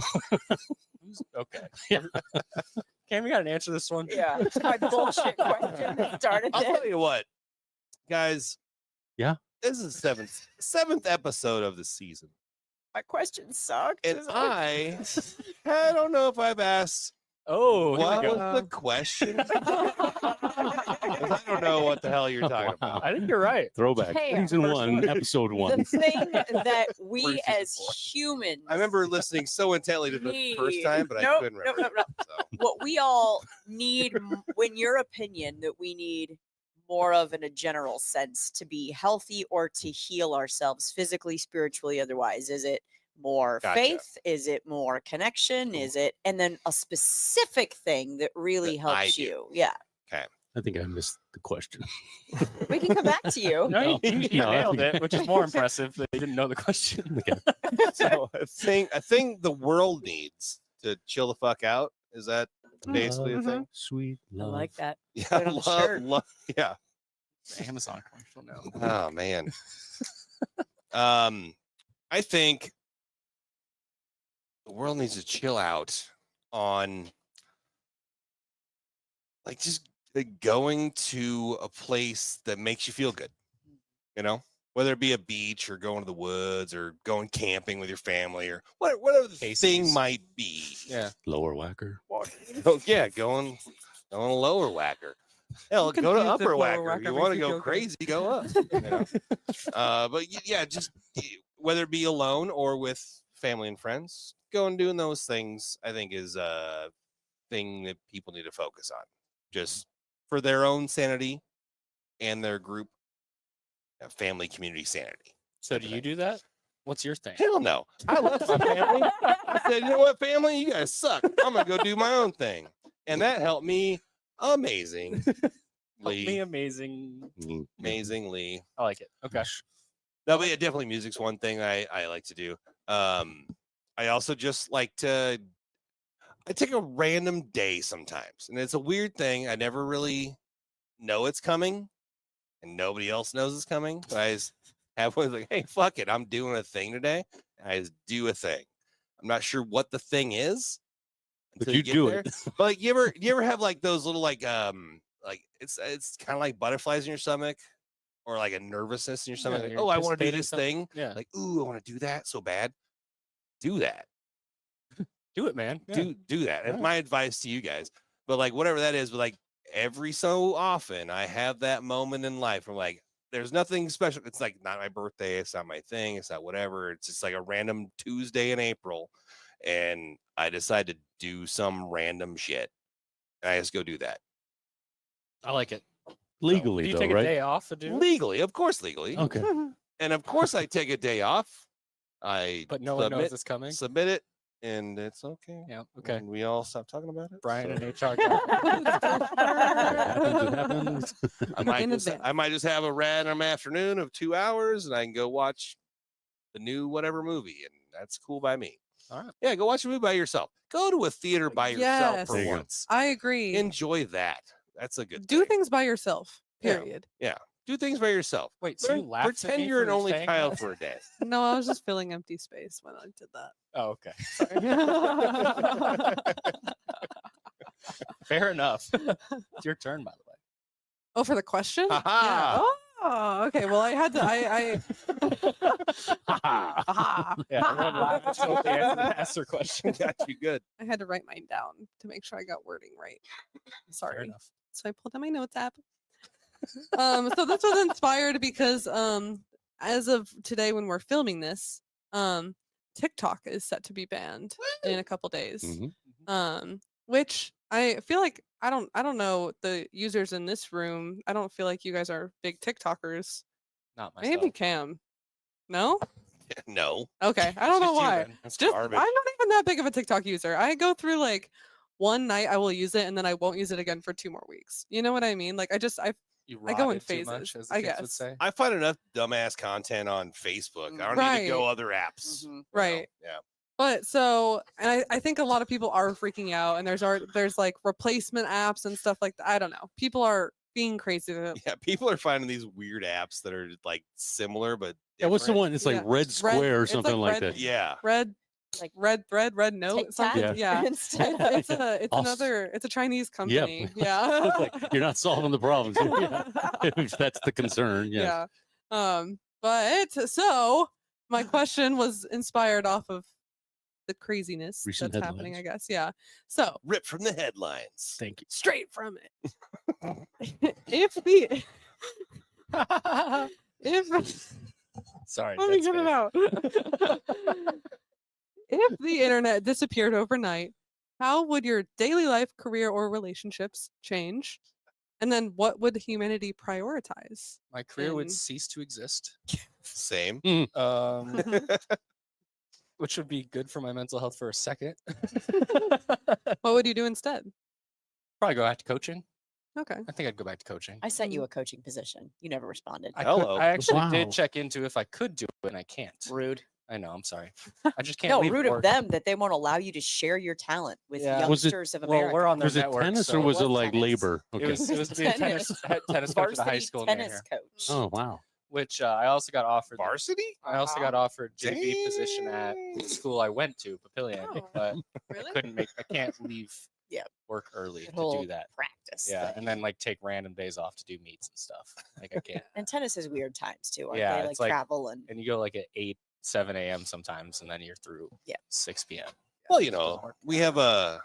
Okay. Yeah. Cam, you got to answer this one. yeah, it's my bullshit question that started I'll this. tell you what, guys. Yeah? This is the seventh episode of the season, My question sucked. and Is it I don't know if I've asked Oh, here what we was go. the question. 'Cause I don't know what the hell you're talking Wow. about. I think you're right. Throwback. Cam. Season 1, episode 1. the thing that we Versus as before. humans I remember listening so intently to the first time, but I Nope, couldn't nope, remember. nope, nope. So. what we all need in your opinion that we need more of in a general sense to be healthy or to heal ourselves physically, spiritually, otherwise? Is it more Gotcha. faith? Is it more connection? Is it, and then a specific thing that really That I helps do. you? Yeah, I think I missed the question. we can come back to you. No, you No, I nailed think- it, which is more impressive that you didn't know the question. So a thing the world needs to chill the fuck out. Is that basically a Mhm. thing? Sweet I love. like that. Yeah, Put it on the shirt. yeah. Amazon commercial now. Oh man. I think the world needs to chill out on like just going to a place that makes you feel good. You know, whether it be a beach or going to the woods or going camping with your family or whatever the thing Casey's. might be. Yeah. Lower whacker. Oh yeah, going lower whacker. Hell, go to confused if upper lower whacker. whacker You makes want to you go feel good. crazy, go up. You know? But yeah, just whether it be alone or with family and friends, going doing those things, I think is a thing that people need to focus on, just for their own sanity and their group, family, community sanity. So do you do that? What's your thing? Hell no. I left my family. I said, you know what, family, you guys suck. I'm gonna go do my own thing, and that helped me amazingly. Help me amazing. Mm. Amazingly. I like it. Okay. No, but yeah, definitely music's one thing I like to do. I also just like to I take a random day sometimes. And it's a weird thing. I never really know it's coming and nobody else knows it's coming. But I just have one like, hey, fuck it. I'm doing a thing today. And I just do a thing. I'm not sure what the thing is. But until you get do there. it. But like you ever have like those little like it's kind of like butterflies in your stomach or like a nervousness in your stomach. Yeah, Like, you're oh, I want to do anticipating this something. thing. Yeah. Like, ooh, I want to do that so bad. Do that. Do it, man. Yeah. Do that. That's Yeah. my advice to you guys. But like whatever that is, but like every so often I have that moment in life where like there's nothing special. It's like not my birthday, it's not my thing, it's not whatever. It's just like a random Tuesday in April. And I decide to do some random shit. And I just go do that. I like it. Legally, Do you though, take a right? day off to do it? Legally, of course, legally. Okay. And of course I take a day off. I But no one knows it's coming. submit it and it's okay. Yeah. Okay. And we all stop talking about it. Brian so- and HR guy. It happens. I might In just advance. have a random afternoon of 2 hours, and I can go watch the new whatever movie, and that's cool by me. All right. Yeah, go watch a movie by yourself. Go to a theater by yourself Yes. for There you go. once. I agree. Enjoy that. That's a good Do thing. things by yourself. Yeah. Period. Do things by yourself. Wait, so you laughed at Pretend me you're an for only saying child that? for a day. No, I was just filling empty space when I did that. Oh, okay. Sorry. Fair enough. It's your turn, by the way. Oh, for the question? Ha Yeah. ha. Oh, okay. Well, I had to. Aha. Yeah, everyone laughed until the answer their question. Got you good. I had to write mine down to make sure I got wording right. Fair Sorry. enough. So I pulled out my notes app. So this was inspired because as of today when we're filming this, TikTok is set to be banned in a couple days. Mhm. Which I feel like I don't know the users in this room. I don't feel like you guys are big TikTokers. Not myself. Maybe Cam. No? No. Okay. I don't know Just you why. then. That's Just garbage. I'm not even that big of a TikTok user. I go through like one night I will use it and then I won't use it again for 2 more weeks. You know what I mean? Like I You I go in rotted too much, phases, as the I kids would guess. say. I find enough dumbass content on Facebook. I don't need to go Right. other apps. Mhm. you know? Right. Yeah. But so, and I think a lot of people are freaking out, and there's like replacement apps and stuff like that. I don't know. People are being crazy. Yeah. People are finding these weird apps that are like similar, but Yeah, what's the different. one? It's like Yeah. Red Square or it's something like red- that. Yeah. Red, Like red note, something. Tic-Tac Yeah. instead It's of it's I'll s- another. It's a Chinese Yep. company. Yeah. It's like, you're not solving the problems. Yeah. If that's the concern. Yeah. Yeah. But so my question was inspired off of the craziness Recent that's happening, I headlines. guess. Yeah. So Ripped from the headlines. Thank you. straight from it. if the if Sorry. let me that's get it good. out. If the internet disappeared overnight, how would your daily life, career, or relationships change? And then what would humanity prioritize? My career would And- cease to exist, Same. which would be good for my mental health for a second. What would you do instead? Probably go back to coaching. Okay. I think I'd go back to coaching. I sent you a coaching position. You never responded. Hello. I actually Wow. did check into if I could do it, and I can't. Rude. I know. I'm sorry. I just can't. No, leave rude of work. them that they won't allow you to share your talent with Yeah. Was it- youngsters of Well, America. we're on their Was it network. tennis so or was it was like tennis. labor? It Okay. was the tennis tennis coach at the high Varsity school near tennis here, coach. Oh wow. which I also got offered. Varsity? I also got offered JV position at Dang. the school I went to, Papillion, Oh, but really? I can't leave Yeah. work early That to whole do that. practice. Yeah, thing. and then like take random days off to do meets and stuff. Like I can't. And tennis is weird times too. Aren't Yeah, they? Like it's like- travel and And you go like at 8, 7 a.m. sometimes, and then you're through. Yeah. 6 p.m. Well, it doesn't work. we have a.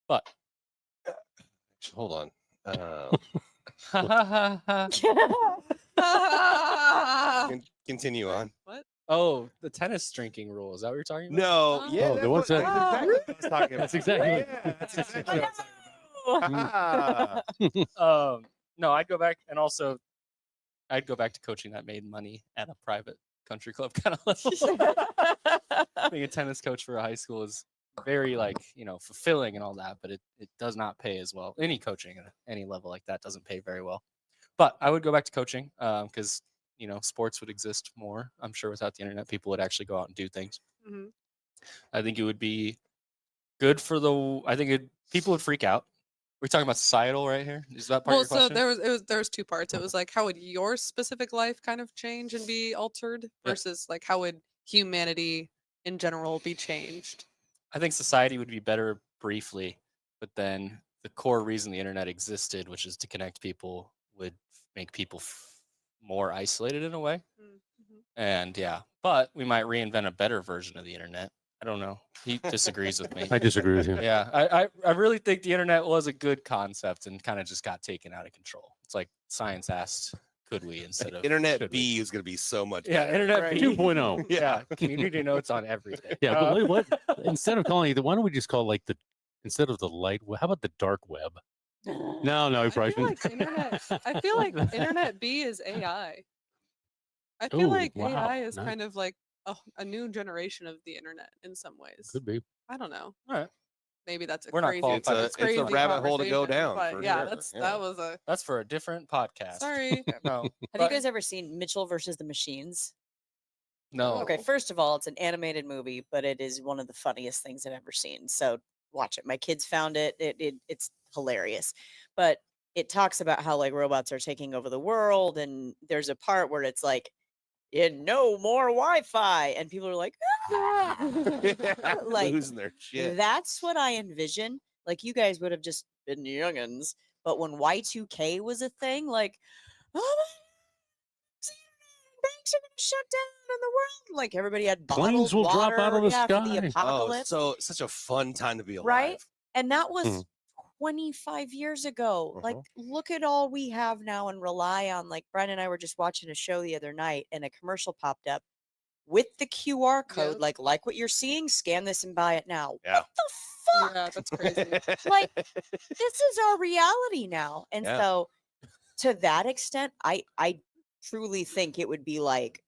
But Hold on. Continue on. oh, the tennis drinking rule. Is that what you're talking about? No. Oh. Yeah. Oh, the that's ones what- that- that's exactly what I was talking That's about. exactly- Yeah, that's exactly what I was No, I'd go back, and also I'd go back to coaching that made money at a private country club kind of level. Being a tennis coach for a high school is very fulfilling and all that, but it does not pay as well. Any coaching at any level like that doesn't pay very well. But I would go back to coaching because sports would exist more. I'm sure without the internet, people would actually go out and do things. Mhm. I think it would be good for people would freak out. We're talking about societal right here. Is that part Well, of your question? so there was 2 parts. It was like how would your specific life kind of change and be altered versus like how would humanity in general be changed? I think society would be better briefly, but then the core reason the internet existed, which is to connect people, would make people more isolated in a way. And but we might reinvent a better version of the internet. I don't know. He disagrees with me. I disagree with you. Yeah, I really think the internet was a good concept and kind of just got taken out of control. It's like science asked, could we instead of Internet should we? B is going to be so much Yeah, better. internet Right. B. 2.0. Yeah, community notes on everything. Yeah, but what instead of calling it, why don't we just call it like instead of the light web, how about the dark web? No, we I probably feel like shouldn't. I feel like internet B is AI. I feel Ooh, like wow, AI is nice. kind of like a new generation of the internet in some ways. Could be. I don't know. All right. Maybe that's a We're not crazy, qualified. It's a crazy rabbit hole to go conversation, down, But for yeah, sure, that's yeah. that was a That's for a different podcast. sorry. No. Have you but- guys ever seen Mitchell versus the Machines? No. Okay, first of all, it's an animated movie, but it is one of the funniest things I've ever seen. So watch it. My kids found it. It's hilarious. But it talks about how like robots are taking over the world, and there's a part where it's like, no more Wi-Fi, and people are like, "Ah!" Like, losing their shit. that's what I envision. Like you guys would have just been youngins, but when Y2K was a thing, like, oh my, banks are gonna shut down in the world. Like everybody had Planes bottled will drop water, out of the yeah, for the sky. apocalypse, so such a fun time to be alive. right? And that was Mhm. 25 years ago. Like, look at all we have now and rely on. Like, Brian and I were just watching a show the other night, and a commercial popped up with the QR code, Yep. like what you're seeing, scan this and buy it now. Yeah. What the fuck? Yeah, that's crazy. Like, this is our reality now. And Yeah. so to that extent, I truly think it would be like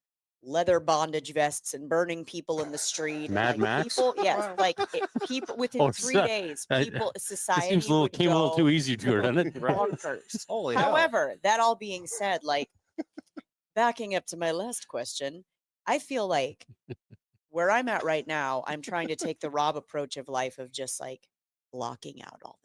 leather bondage vests and burning people in the street. Mad and, like, Max? People, yes, Wow. like people within Oh, 3 so- days, I- people, It society seems a little would came a little go too easy to her, doesn't it? bonkers. Holy hell. However, that all being said, like backing up to my last question, I feel like where I'm at right now, I'm trying to take the Rob approach of life of just like blocking out all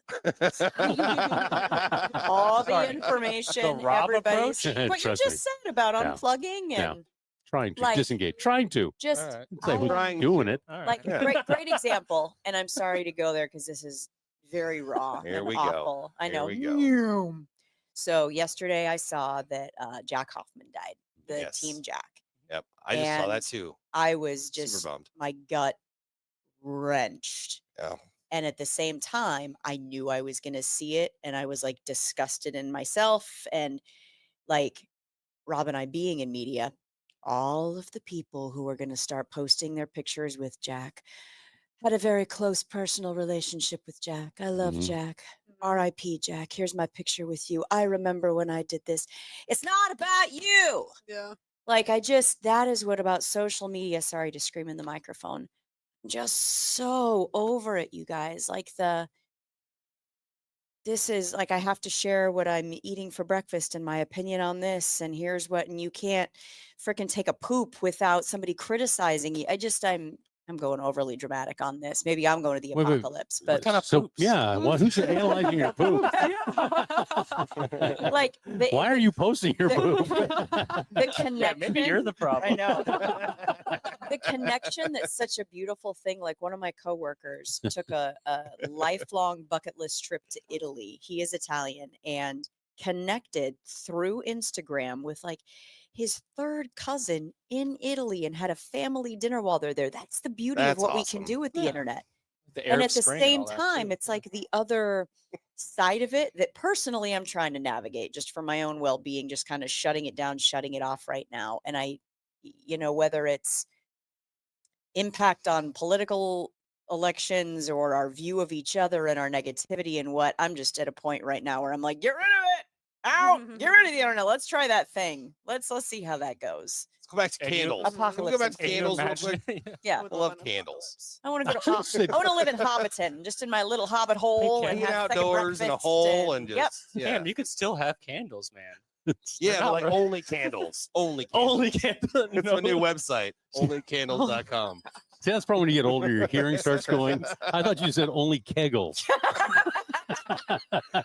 the Sorry. information, The Rob everybody's approach? what you Trust just said about Yeah. unplugging Yeah. and Trying to Like- disengage. Trying to. just All right. Say I- who's Trying doing it. All right. like Yeah. great example. And I'm sorry to go there because this is very raw Here and we go. awful. I Here know. we go. So yesterday I saw that Jack Hoffman died, the Yes. Team Jack. Yep. I just saw that And too. I was Super just bummed. my gut wrenched. Yeah. And at the same time, I knew I was going to see it, and I was like disgusted in myself. And like Rob and I being in media, all of the people who were going to start posting their pictures with Jack had a very close personal relationship with Jack. I love Mhm. Jack. R.I.P. Jack. Here's my picture with you. I remember when I did this. It's not about you. Yeah. Like that is what about social media. Sorry to scream in the microphone. Just so over it, you guys. Like this is like I have to share what I'm eating for breakfast and my opinion on this, and here's what, and you can't freaking take a poop without somebody criticizing you. I'm going overly dramatic on this. Maybe I'm going to the Wait, wait. apocalypse, What but kind of So poops? yeah, well, who's analyzing your poop? like Why are you posting your the- poop? the connection. Yeah, maybe you're the problem. I know. The connection that's such a beautiful thing. Like one of my coworkers took a lifelong bucket list trip to Italy. He is Italian and connected through Instagram with like his third cousin in Italy and had a family dinner while they're there. That's the beauty That's of what we awesome. can do with the Yeah. internet. The And Arab at the Spring same all that, time, too. it's like the other side of it that personally I'm trying to navigate just for my own well-being, just kind of shutting it down, shutting it off right now. And whether it's impact on political elections or our view of each other and our negativity and what, I'm just at a point right now where I'm like, get rid of it. Out, get rid of the internet. Let's try that thing. Let's see how that goes. Let's go back to And you- candles. Can we Apocalypse go back to Can you candles real imagine? quick? Yeah. Would I love an candles. apocalypse. I want to go to I said- I want to live in Hobbiton, just in my little hobbit hole and Hanging have second outdoors in a breakfast hole and just yep. yeah. Damn, you could still have candles, man. Yeah, not but like right. only candles. Only candles. Only candles. It's a new website. Onlycandles.com. See, that's probably when you get older, your hearing starts going. I thought you said only kegels.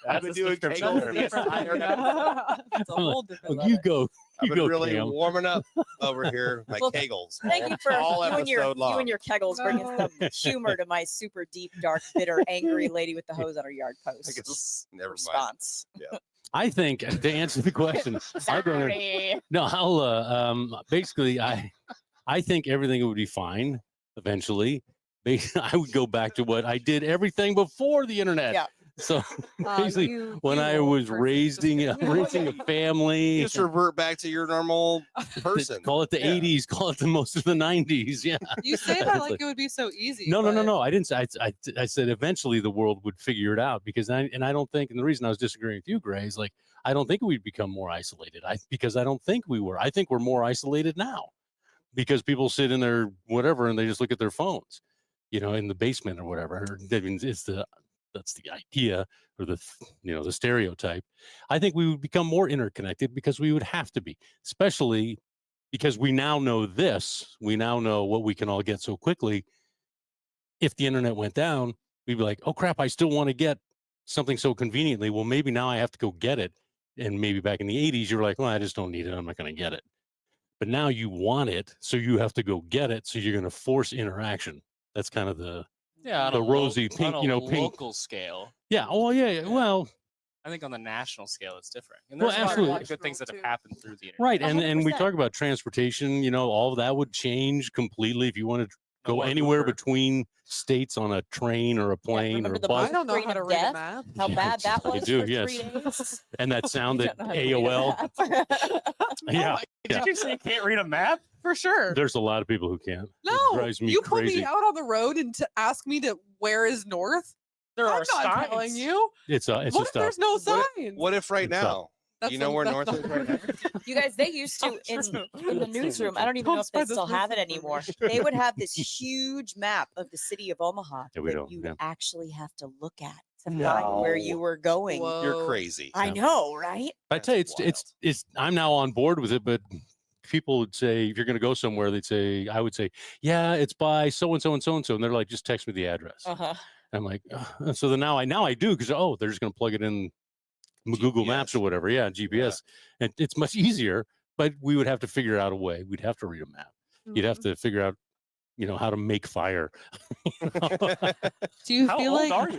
I've been doing kegels the entire night. It's a whole different Oh, you level. go. I've You been go, really Cam. warming up over here. My Well, kegels. Thank you for all you and, your, episode long. you and your kegels bringing No. some humor to my super deep, dark, bitter, angry lady with the hose on her yard I post guess, never mind. response. I think to answer the question, I don't know. Sorry. No, I'll basically I think everything would be fine eventually. I would go back to what I did everything before the internet. Yeah. So basically, when I was raising a family, You just revert back to your normal person. call it the Yeah. 80s, call it the most of the 90s. Yeah. You say that like it would be so easy. No. but- I didn't say. I said eventually the world would figure it out because I don't think, and the reason I was disagreeing with you, Gray, is like I don't think we'd become more isolated. Because I don't think we were. I think we're more isolated now. because people sit in their whatever and they just look at their phones, in the basement or whatever. I mean, that's the idea, or the stereotype. I think we would become more interconnected because we would have to be, especially because we now know this. We now know what we can all get so quickly. If the internet went down, we'd be like, oh crap, I still want to get something so conveniently. Well, maybe now I have to go get it. And maybe back in the 80s, you were like, well, I just don't need it. I'm not going to get it. But now you want it, so you have to go get it. So you're going to force interaction. That's kind of the on the a rosy pink, on a pink. local scale. Yeah. Oh, yeah. Well, I think on the national scale, it's different. And Well, there's a lot absolutely. of good things that have happened through the internet. right. And we 100%. talk about transportation. All of that would change completely if you want to No go more anywhere Uber. between states on a train or a plane or remember a the bus. I don't know Screen how to of read a death? map. How Yeah, bad that you was do, for yes. 3 days. And that sound You that don't know how to read a AOL. map. Yeah. Did you say you can't read a map? For sure. There's a lot of people who can't. No, It drives me you put crazy. me out on the road and to ask me to where is north. There I'm are not signs. telling you. It's What just if there's no signs? What if right It's up. now? You know where North is right now? You guys, they used to in the newsroom. I don't even know if they spread this still have it misinformation. anymore. They would have this huge map of the city of Omaha Yeah, we that don't, you yeah. actually have to look at to find where you No. were going. You're Whoa. crazy. I know, right? I tell you, That's it's. I'm now on board with it, but people would say if you're going to go somewhere, I would say, yeah, it's by so and so and so and so, and they're like, just text me the address. Uh-huh. I'm like, "Ugh." So then now I do because they're just going to plug it in Google Maps or GPS. whatever. Yeah, GPS, and it's much easier. But we would have to figure out a way. We'd have to read a map. You'd have to figure out, how to make fire. Do you How feel old like? are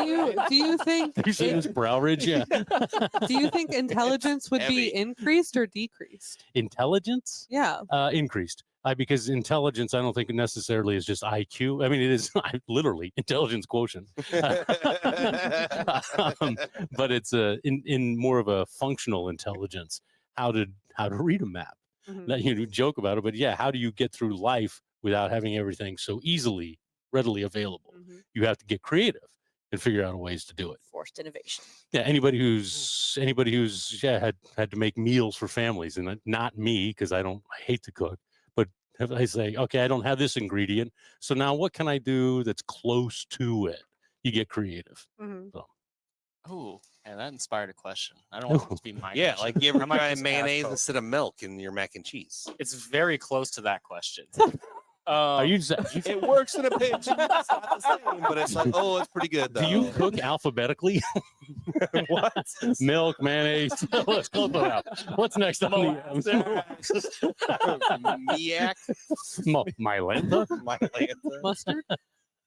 you? Do you think? You see this brow ridge? Yeah. Do you think intelligence would Heavy. be increased or decreased? Intelligence Yeah. increased. Because intelligence, I don't think necessarily is just IQ. I mean, it is literally intelligence quotient, but it's in more of a functional intelligence. How to read a map. Mhm. That you joke about it, but yeah, how do you get through life without having everything so readily available? Mhm. You have to get creative and figure out ways to do it. Forced innovation. Yeah, anybody who's had to make meals for families, and not me because I hate to cook, but if I say, okay, I don't have this ingredient, so now what can I do that's close to it? You get creative. Mhm. Ooh, and that inspired a question. I don't want it to be my Yeah, question. like you ever I might try just ask mayonnaise both. instead of milk in your mac and cheese? It's very close to that question. Are you? It works in a pinch. It's not the same, but it's like, oh, it's pretty good though. Do you cook alphabetically? What? Milk, mayonnaise. Let's close it out. What's next on the Miak? Mylanta? Mylanta? Mustard.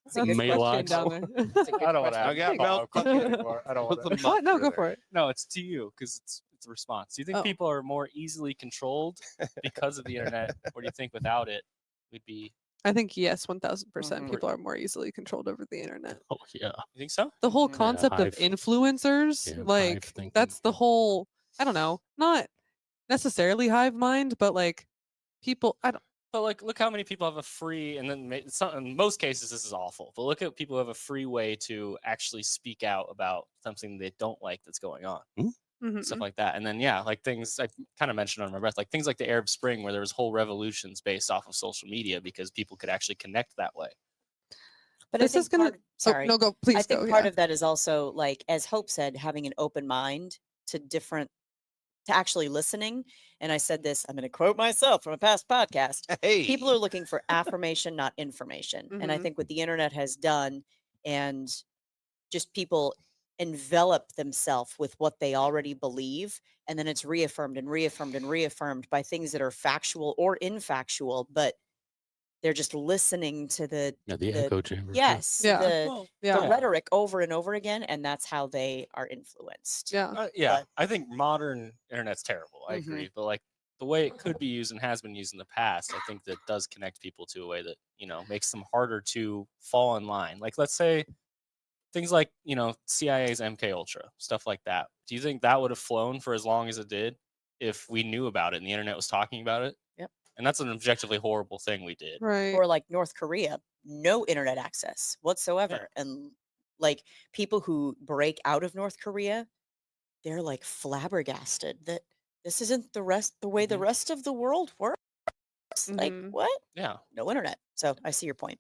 That's a good Maalox. down there. That's a good I don't want to. question. I got milk. anymore. I don't Put want the to. What? No, mustard go in for it. No, it's to you because it's a response. Do you think Oh. people are more easily controlled because of the internet, or do you think without it we'd be? I think yes, 1000%. Mhm. People are more easily controlled over the internet. Oh yeah. You think so? The whole Mhm. concept of hive. influencers, Yeah, hive like thinking, that's the yeah. whole. I don't know, not necessarily hive mind, but like people. I don't. But like, look how many people have a free, and then in most cases this is awful. But look at people who have a free way to actually speak out about something they don't like that's going on, Mhm. stuff like that. And then yeah, like things I kind of mentioned on my breath, like things like the Arab Spring, where there was whole revolutions based off of social media because people could actually connect that way. But This I think is gonna. part of- sorry. Oh, no, go. Please I think go. part Yeah. of that is also like, as Hope said, having an open mind to actually listening. And I said this, I'm going to quote myself from a past podcast. Hey. People are looking for affirmation, not information. And I Mhm. think what the internet has done, and just people envelop themselves with what they already believe. And then it's reaffirmed and reaffirmed and reaffirmed by things that are factual or infactual, but they're just listening to the echo chamber. yes, Yeah. the Yeah. rhetoric over and over again, and that's how they are influenced. Yeah. Yeah, But- I think modern internet's terrible. I Mhm. agree, but like the way it could be used and has been used in the past, I think that does connect people to a way that makes them harder to fall in line. Like let's say things like CIA's MK Ultra, stuff like that. Do you think that would have flown for as long as it did if we knew about it and the internet was talking about it? Yep. And that's an objectively horrible thing we did. Right. Or like North Korea, no internet access whatsoever. And like people who break out of North Korea, they're like flabbergasted that this isn't the way the rest of the world works. Like Mhm. what? Yeah. No internet. So I see your point.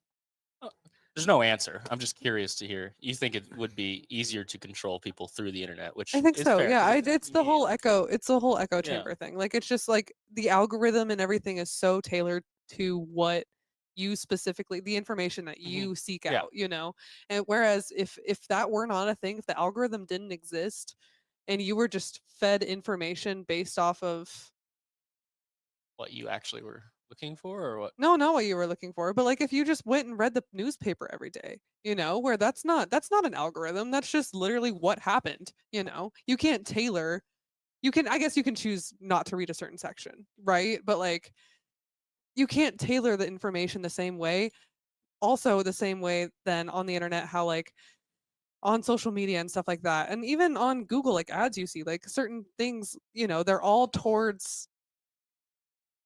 There's no answer. I'm just curious to hear. You think it would be easier to control people through the internet, which I think is so. fair, Yeah, 'cause it's the whole echo. It's the whole echo Yeah. chamber thing. Like it's just like the algorithm and everything is so tailored to what you specifically, the information that you seek Yeah. out. You know, and whereas if that were not a thing, if the algorithm didn't exist, and you were just fed information based off of what you actually were looking for, or what? no, not what you were looking for, but like if you just went and read the newspaper every day, you know, where that's not an algorithm. That's just literally what happened. You know, you can't tailor. You can, I guess you can choose not to read a certain section, right? But like you can't tailor the information the same way. Also, the same way then on the internet, how like on social media and stuff like that, and even on Google, like ads you see, like certain things, you know, they're all towards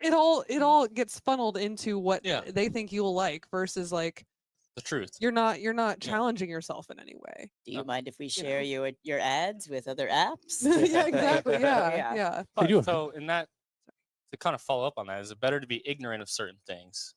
it all gets funneled into what Yeah. they think you'll like versus like The truth. you're not Yeah. challenging yourself in any way. Do you mind if we know. share your ads with other apps? Yeah, exactly. Yeah, Yeah. yeah. They do. So in that, to kind of follow up on that, is it better to be ignorant of certain things?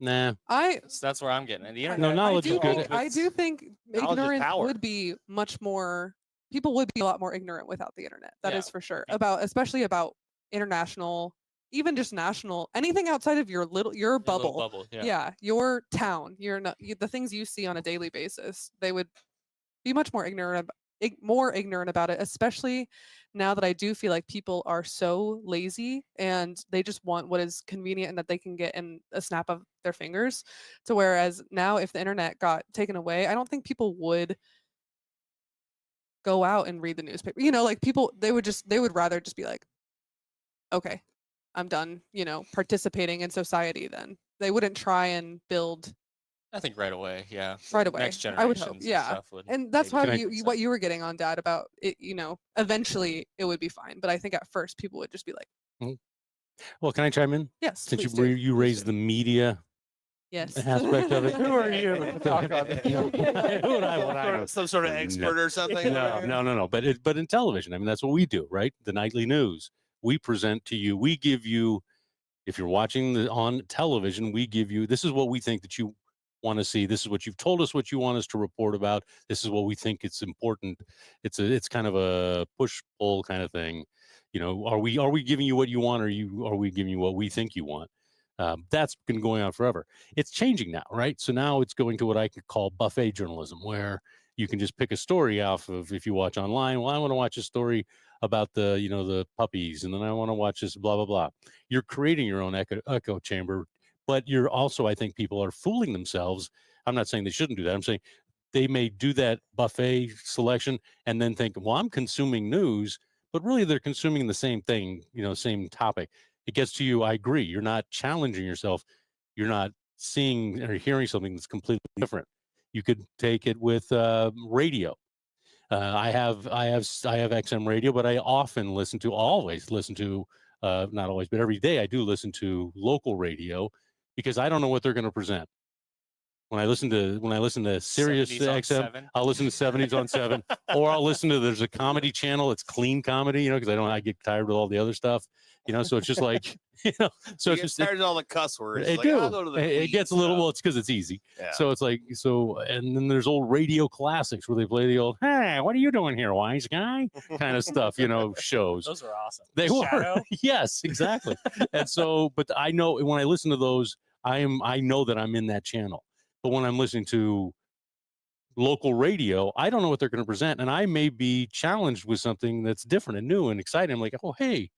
Nah. That's where I'm getting at. The I- internet. knowledge is good. I do think Knowledge is ignorance power. would be much more. People would be a lot more ignorant without the internet. That is Yeah. for sure. Especially about international, even just national, anything outside of your Your bubble. little bubble. Yeah. Yeah, your town, the things you see on a daily basis. They would be much more ignorant about it, especially now that I do feel like people are so lazy and they just want what is convenient and that they can get in a snap of their fingers. So whereas now if the internet got taken away, I don't think people would go out and read the newspaper. You know, like people they would rather just be like, okay, I'm done, you know, participating in society then. They wouldn't try and build I think right away. Yeah. right away. Next I would hope. generations. Yeah. Stuff would And that's maybe how make you sense. what you were getting on, Dad, about it, you know, eventually it would be fine. But I think at first people would just be like, Well, can I chime in? yes, Since please you do. you Please raised do. the media Yes. aspect of it. Who are you to talk on this? Who would I know? Some sort of No. expert or something? No. But in television, I mean, that's what we do, right? The nightly news. We present to you. We give you, if you're watching on television, we give you. This is what we think that you want to see. This is what you've told us what you want us to report about. This is what we think it's important. It's kind of a push pull kind of thing. You know, are we giving you what you want, or are we giving you what we think you want? That's been going on forever. It's changing now, right? So now it's going to what I could call buffet journalism, where you can just pick a story off of, if you watch online. Well, I want to watch a story about the puppies, and then I want to watch this blah blah blah. You're creating your own echo chamber, but you're also, I think, people are fooling themselves. I'm not saying they shouldn't do that. I'm saying they may do that buffet selection and then think, well, I'm consuming news, but really they're consuming the same thing, same topic. It gets to you. I agree. You're not challenging yourself. You're not seeing or hearing something that's completely different. You could take it with radio. I have XM radio, but I always listen to, not always, but every day I do listen to local radio because I don't know what they're going to present. When I listen to Sirius 70s on XM, 7. I'll listen to 70s on 7, or I'll listen to, there's a comedy channel. It's clean comedy, because I get tired with all the other stuff, so it's just like, so You it's get just, tired of all the cuss words. it Like, do. I'll go to the It clean gets a little, stuff. well, it's because it's easy. Yeah. So it's like, and then there's old radio classics where they play the old, hey, what are you doing here, wise guy? Kind of stuff, shows. Those are awesome. They The were. Shadow? Yes, exactly. And so, but I know when I listen to those, I know that I'm in that channel. But when I'm listening to local radio, I don't know what they're going to present, and I may be challenged with something that's different and new and exciting. I'm like, oh, hey,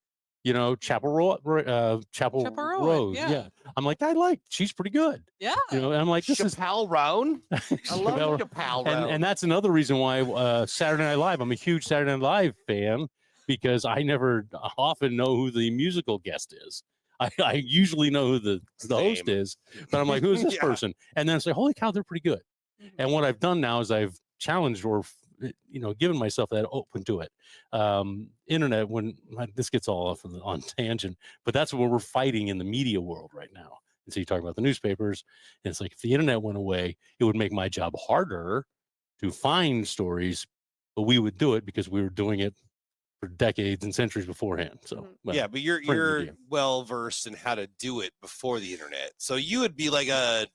Chapel Rowan, Rose. yeah. I'm like, she's pretty good. Yeah. And I'm like, this is Chappelle Roan? I love Chappelle- Chappelle Roan. and that's another reason why Saturday Night Live. I'm a huge Saturday Night Live fan because I never often know who the musical guest is. I usually know who the host Same. is, but I'm like, who's this Yeah. person? And then it's like, holy cow, they're pretty good. Mhm. And what I've done now is I've challenged or given myself that open to it. Internet, when this gets all off on tangent, but that's what we're fighting in the media world right now. And so you talk about the newspapers, and it's like if the internet went away, it would make my job harder to find stories, but we would do it because we were doing it for decades and centuries beforehand. So Mhm. well, Yeah, but you're print you're media. well versed in how to do it before the internet. So you would be like a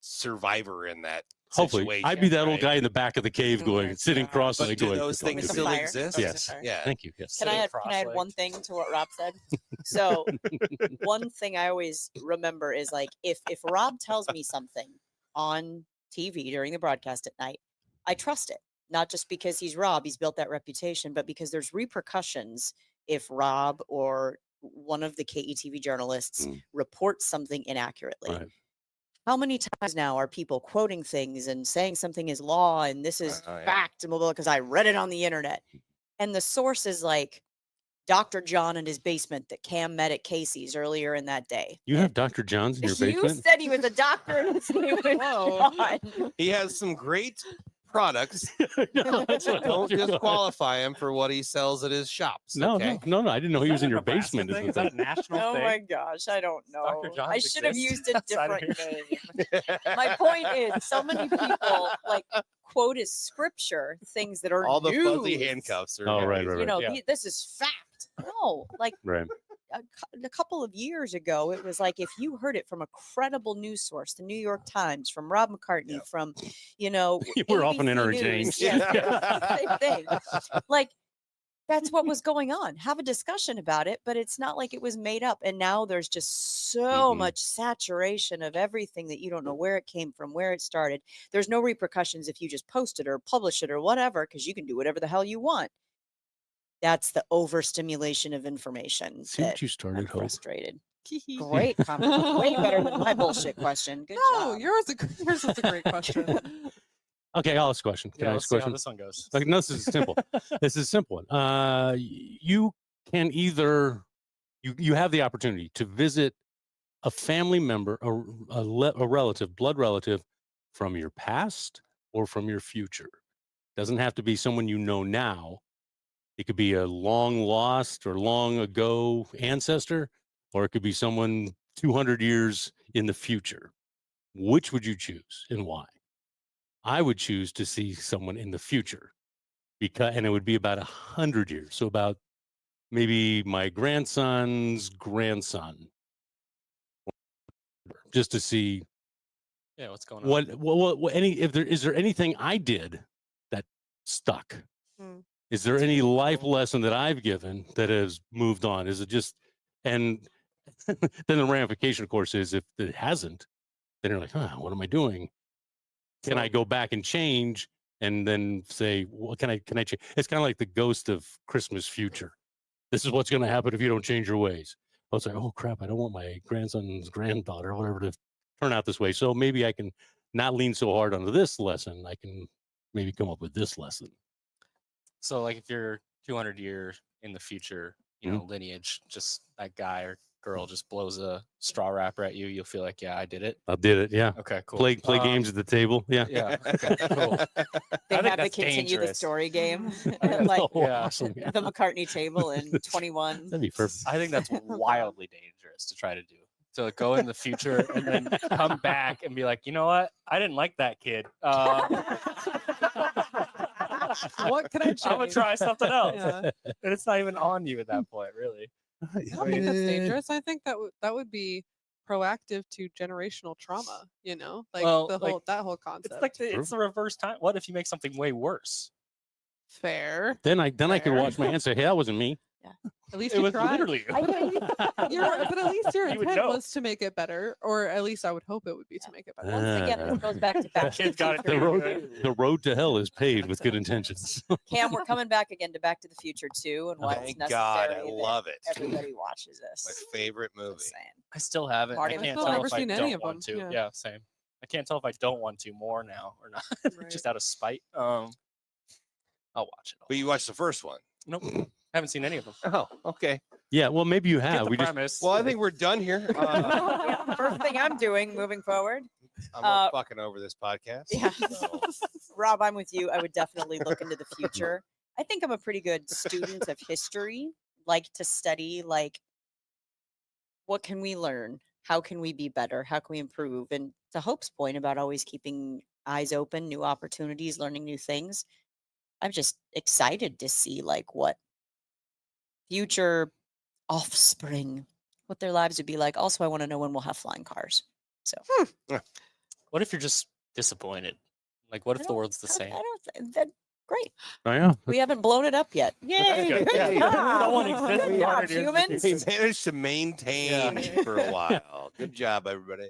survivor in that hopefully situation. I'd be that old right? guy in the back of the cave going, Yes, sitting yeah. cross-legged But do going. those things With the still fire. exist? Yes. Fire. Thank you. Yes. Can I add cross-legged. one thing to what Rob said? So one thing I always remember is like if Rob tells me something on TV during the broadcast at night, I trust it. Not just because he's Rob, he's built that reputation, but because there's repercussions if Rob or one of the KETV journalists Mm. reports something inaccurately. Right. How many times now are people quoting things and saying something is law and this is Oh, yeah. fact and blah, blah, because I read it on the internet. And the source is like Dr. John in his basement that Kahm met at Casey's earlier in that day. You have Dr. John's in your You basement? said he was a doctor and his name was Whoa. John. He has some great products. No, that's what I Don't told you. disqualify him for what he sells at his shops. No, okay? no. I didn't know he was that in a your Nebraska basement. Thing? Is Is the that thing. a national Oh thing? my gosh, I don't know. Dr. John's I should have exist used a outside of different name. My point is, so many people like quote as scripture things that are All the fuzzy news. handcuffs are. Oh, right, You right. know, Yeah. this is fact. No, like Right. a couple of years ago, it was like if you heard it from a credible news source, the New York Times, from Rob McCartney, from, you know, We're often ABC interchanged. News, yeah, same thing. Like that's what was going on. Have a discussion about it, but it's not like it was made up. And now there's just so Mhm. much saturation of everything that you don't know where it came from, where it started. There's no repercussions if you just post it or publish it or whatever, because you can do whatever the hell you want. That's the overstimulation of information. See that what you started, I'm Hope. frustrated. Great comment. Way better than my bullshit question. Good No, job. yours is a great question. Okay, I'll ask a question. Can I let's ask a see how question? this one goes. Like, no, this is simple. This is a simple one. You can either you have the opportunity to visit a family member, a relative, blood relative from your past or from your future. Doesn't have to be someone you know now. It could be a long lost or long ago ancestor, or it could be someone 200 years in the future. Which would you choose and why? I would choose to see someone in the future and it would be about 100 years. So about maybe my grandson's grandson, just to see Yeah, what's going on? is there anything I did that stuck? Hmm. Is there any life lesson that I've given that has moved on? Is it just, and then the ramification, of course, is if it hasn't, then you're like, what am I doing? Can I go back and change and then say, well, can I change? It's kind of like the ghost of Christmas future. This is what's going to happen if you don't change your ways. I was like, oh crap, I don't want my grandson's granddaughter or whatever to turn out this way. So maybe I can not lean so hard onto this lesson. I can maybe come up with this lesson. So, like, if you're 200 years in the future, you know, lineage, just that guy or girl just blows a straw wrapper at you, you'll feel like, yeah, I did it. I did it. Yeah. Okay, cool. Play games at the table. Yeah. Yeah. Okay, cool. They I think have to that's continue the dangerous. story game. think like Oh, Yeah. awesome. Yeah. the McCartney table in 21. That'd be perfect. I think that's wildly dangerous to try to do. To go in the future and then come back and be like, you know what? I didn't like that kid. What can I change? I'm gonna try something else. Yeah. And it's not even on you at that point, really. I don't think that's dangerous. I think that would be proactive to generational trauma. You know, like Well, that whole concept. It's like it's the reverse time. What if you make something way worse? fair. Then I could Fair. watch my hand and say, hey, that wasn't me. At least It you was tried. literally. But at least your You would intent know. was to make it better, or at least I would hope it would be to make it better. Once again, this goes back to Back to the Kid's got it Future. The road to hell is paved with good intentions. Cam, we're coming back again to Back to the Future 2 and why it's Thank necessary God, I that love it. everybody watches this. My favorite movie. Just saying. I still haven't. Marty, I I've can't still tell never if I seen any don't of want them, to. yeah. Yeah, same. I can't tell if I don't want to more now or not. Right. Just out of spite. I'll watch it. But you watched the first one. Nope. Haven't seen any of them. Oh, okay. Yeah, well, maybe you Get have. the We just premise. Well, I think we're done here. Yeah, first thing I'm doing moving forward. I'm not fucking over this podcast. Yeah. so- Rob, I'm with you. I would definitely look into the future. I think I'm a pretty good student of history, like to study, like, what can we learn? How can we be better? How can we improve? And to Hope's point about always keeping eyes open, new opportunities, learning new things, I'm just excited to see like what future offspring, what their lives would be like. Also, I want to know when we'll have flying cars. So What if you're just disappointed? Like, what I if the don't- world's the same? I don't. That great. Oh yeah. We haven't blown it up yet. Yay! good. Good Yeah, job. someone exists Good 100 job, years in the humans. We managed to maintain Yeah. for a while. Good job, everybody.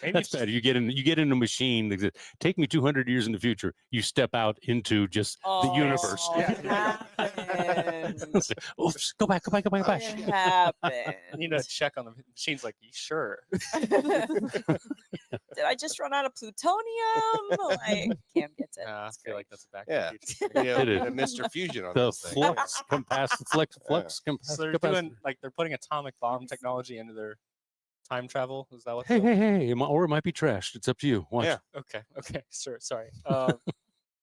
Maybe That's bad. You get in a machine that says, take me 200 years in the future. You step out into just the universe. Oh, it happened. Oops, go back. It happened. I need to check on the machines. Like, you sure? Did I just run out of plutonium? Like, Cam gets it. I It's feel great. like that's a back. Yeah. It is. Mr. Fusion on The this thing. flux flux So they're capacitor. doing like they're putting atomic bomb technology into their time travel. Is that what? Hey, or it might be trashed. It's up to you. Watch. Yeah. Okay. Sure. Sorry.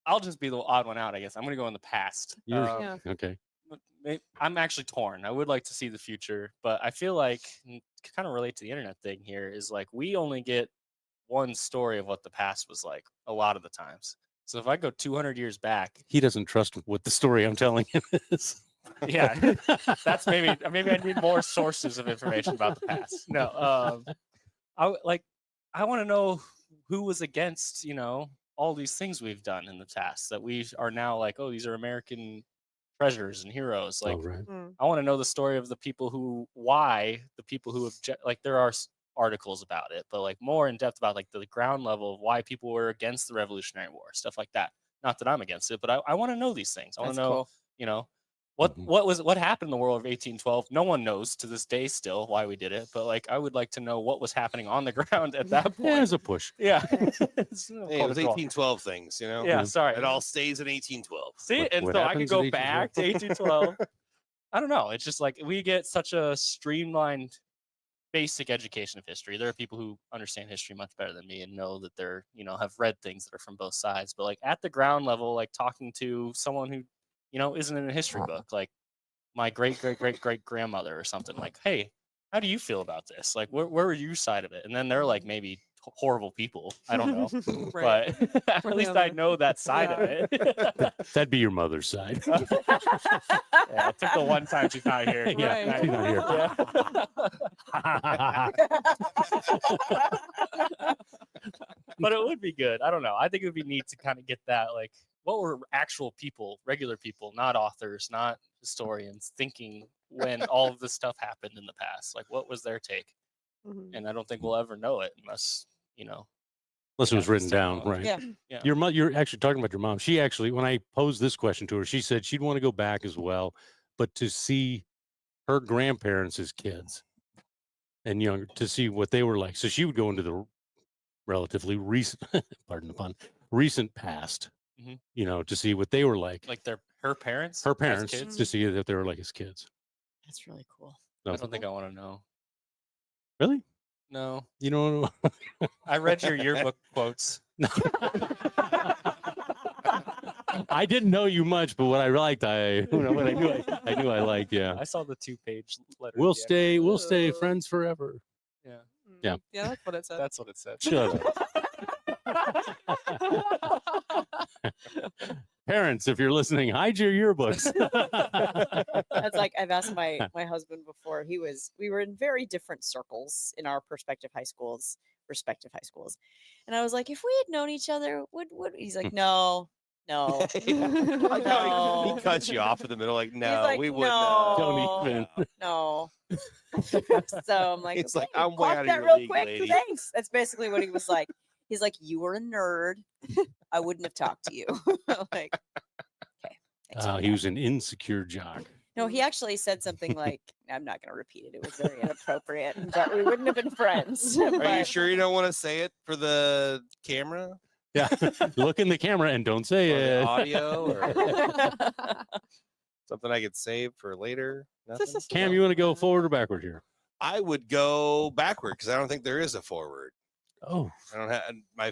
I'll just be the odd one out, I guess. I'm gonna go in the past. You're- Yeah. Okay. I'm actually torn. I would like to see the future, but I feel like kind of relate to the internet thing here is like we only get one story of what the past was like a lot of the times. So if I go 200 years back, He doesn't trust what the story I'm telling him is. yeah, that's maybe I need more sources of information about the past. No, I want to know who was against, all these things we've done in the past that we are now like, oh, these are American treasures and heroes. Like, Oh, right. I want to know the story of the people who object. Like, there are articles about it, but like more in depth about like the ground level of why people were against the Revolutionary War, stuff like that. Not that I'm against it, but I want to know these things. I want to That's know, cool. what happened in the world of 1812. No one knows to this day still why we did it, but like I would like to know what was happening on the ground at that Yeah, point. it's a push. Yeah, Hey, it was 1812 things, Yeah, sorry. It all stays in 1812. See, and what so I could happens go in back to 1812. I don't know. It's just like we get such a streamlined, basic education of history. There are people who understand history much better than me and know that they're, have read things that are from both sides. But like at the ground level, like talking to someone who, isn't in a history book, like my great grandmother or something, like, hey, how do you feel about this? Like, where were your side of it? And then they're like maybe horrible people. I don't know. Right. But at the least I other. know that side of Yeah. it. That'd be your mother's side. Yeah, it took the one time she's not here. Yeah, Right. she's not here. But it would be good. I don't know. I think it would be neat to kind of get that, like, what were actual people, regular people, not authors, not historians, thinking when all of this stuff happened in the past? Like, what was their take? Mhm. And I don't think we'll ever know it unless, Unless it was written down, right? Yeah. Yeah. You're actually talking about your mom. She actually, when I posed this question to her, she said she'd want to go back as well, but to see her grandparents as kids and younger, to see what they were like. So she would go into the relatively recent, pardon the pun, recent past, Mhm. To see what they were like. Like her parents? Her as parents, kids? to see that they were like as kids. That's really cool. I don't think I want to know. Really? No. You know, I read your yearbook quotes. I didn't know you much, but what I liked, I knew I liked. Yeah, I saw the 2-page letter. we'll at the end. stay friends forever. Yeah, Yeah. Yeah, that's what it said. that's what it said. Shut up. Parents, if you're listening, hide your yearbooks. That's like I've asked my husband before. We were in very different circles in our respective high schools, and I was like, if we had known each other, would he's like, no. I know No. he cuts you off in the middle, like, He's no, like, we wouldn't. Don't even. No. So I'm like, It's like, okay, I'm way clock out of that your real league, quick. lady. Thanks. That's basically what he was like. He's like, you were a nerd. I wouldn't have talked to you. Like, okay. Thanks for He that. was an insecure jock. No, he actually said something like, I'm not going to repeat it. It was very inappropriate, but we wouldn't have been friends. Are you But- sure you don't want to say it for the camera Yeah, look in the camera and don't say or the it. audio or something I could save for later? Nothing? Cam, you want to go forward or backward here? I would go backward because I don't think there is a forward. Oh, I don't have my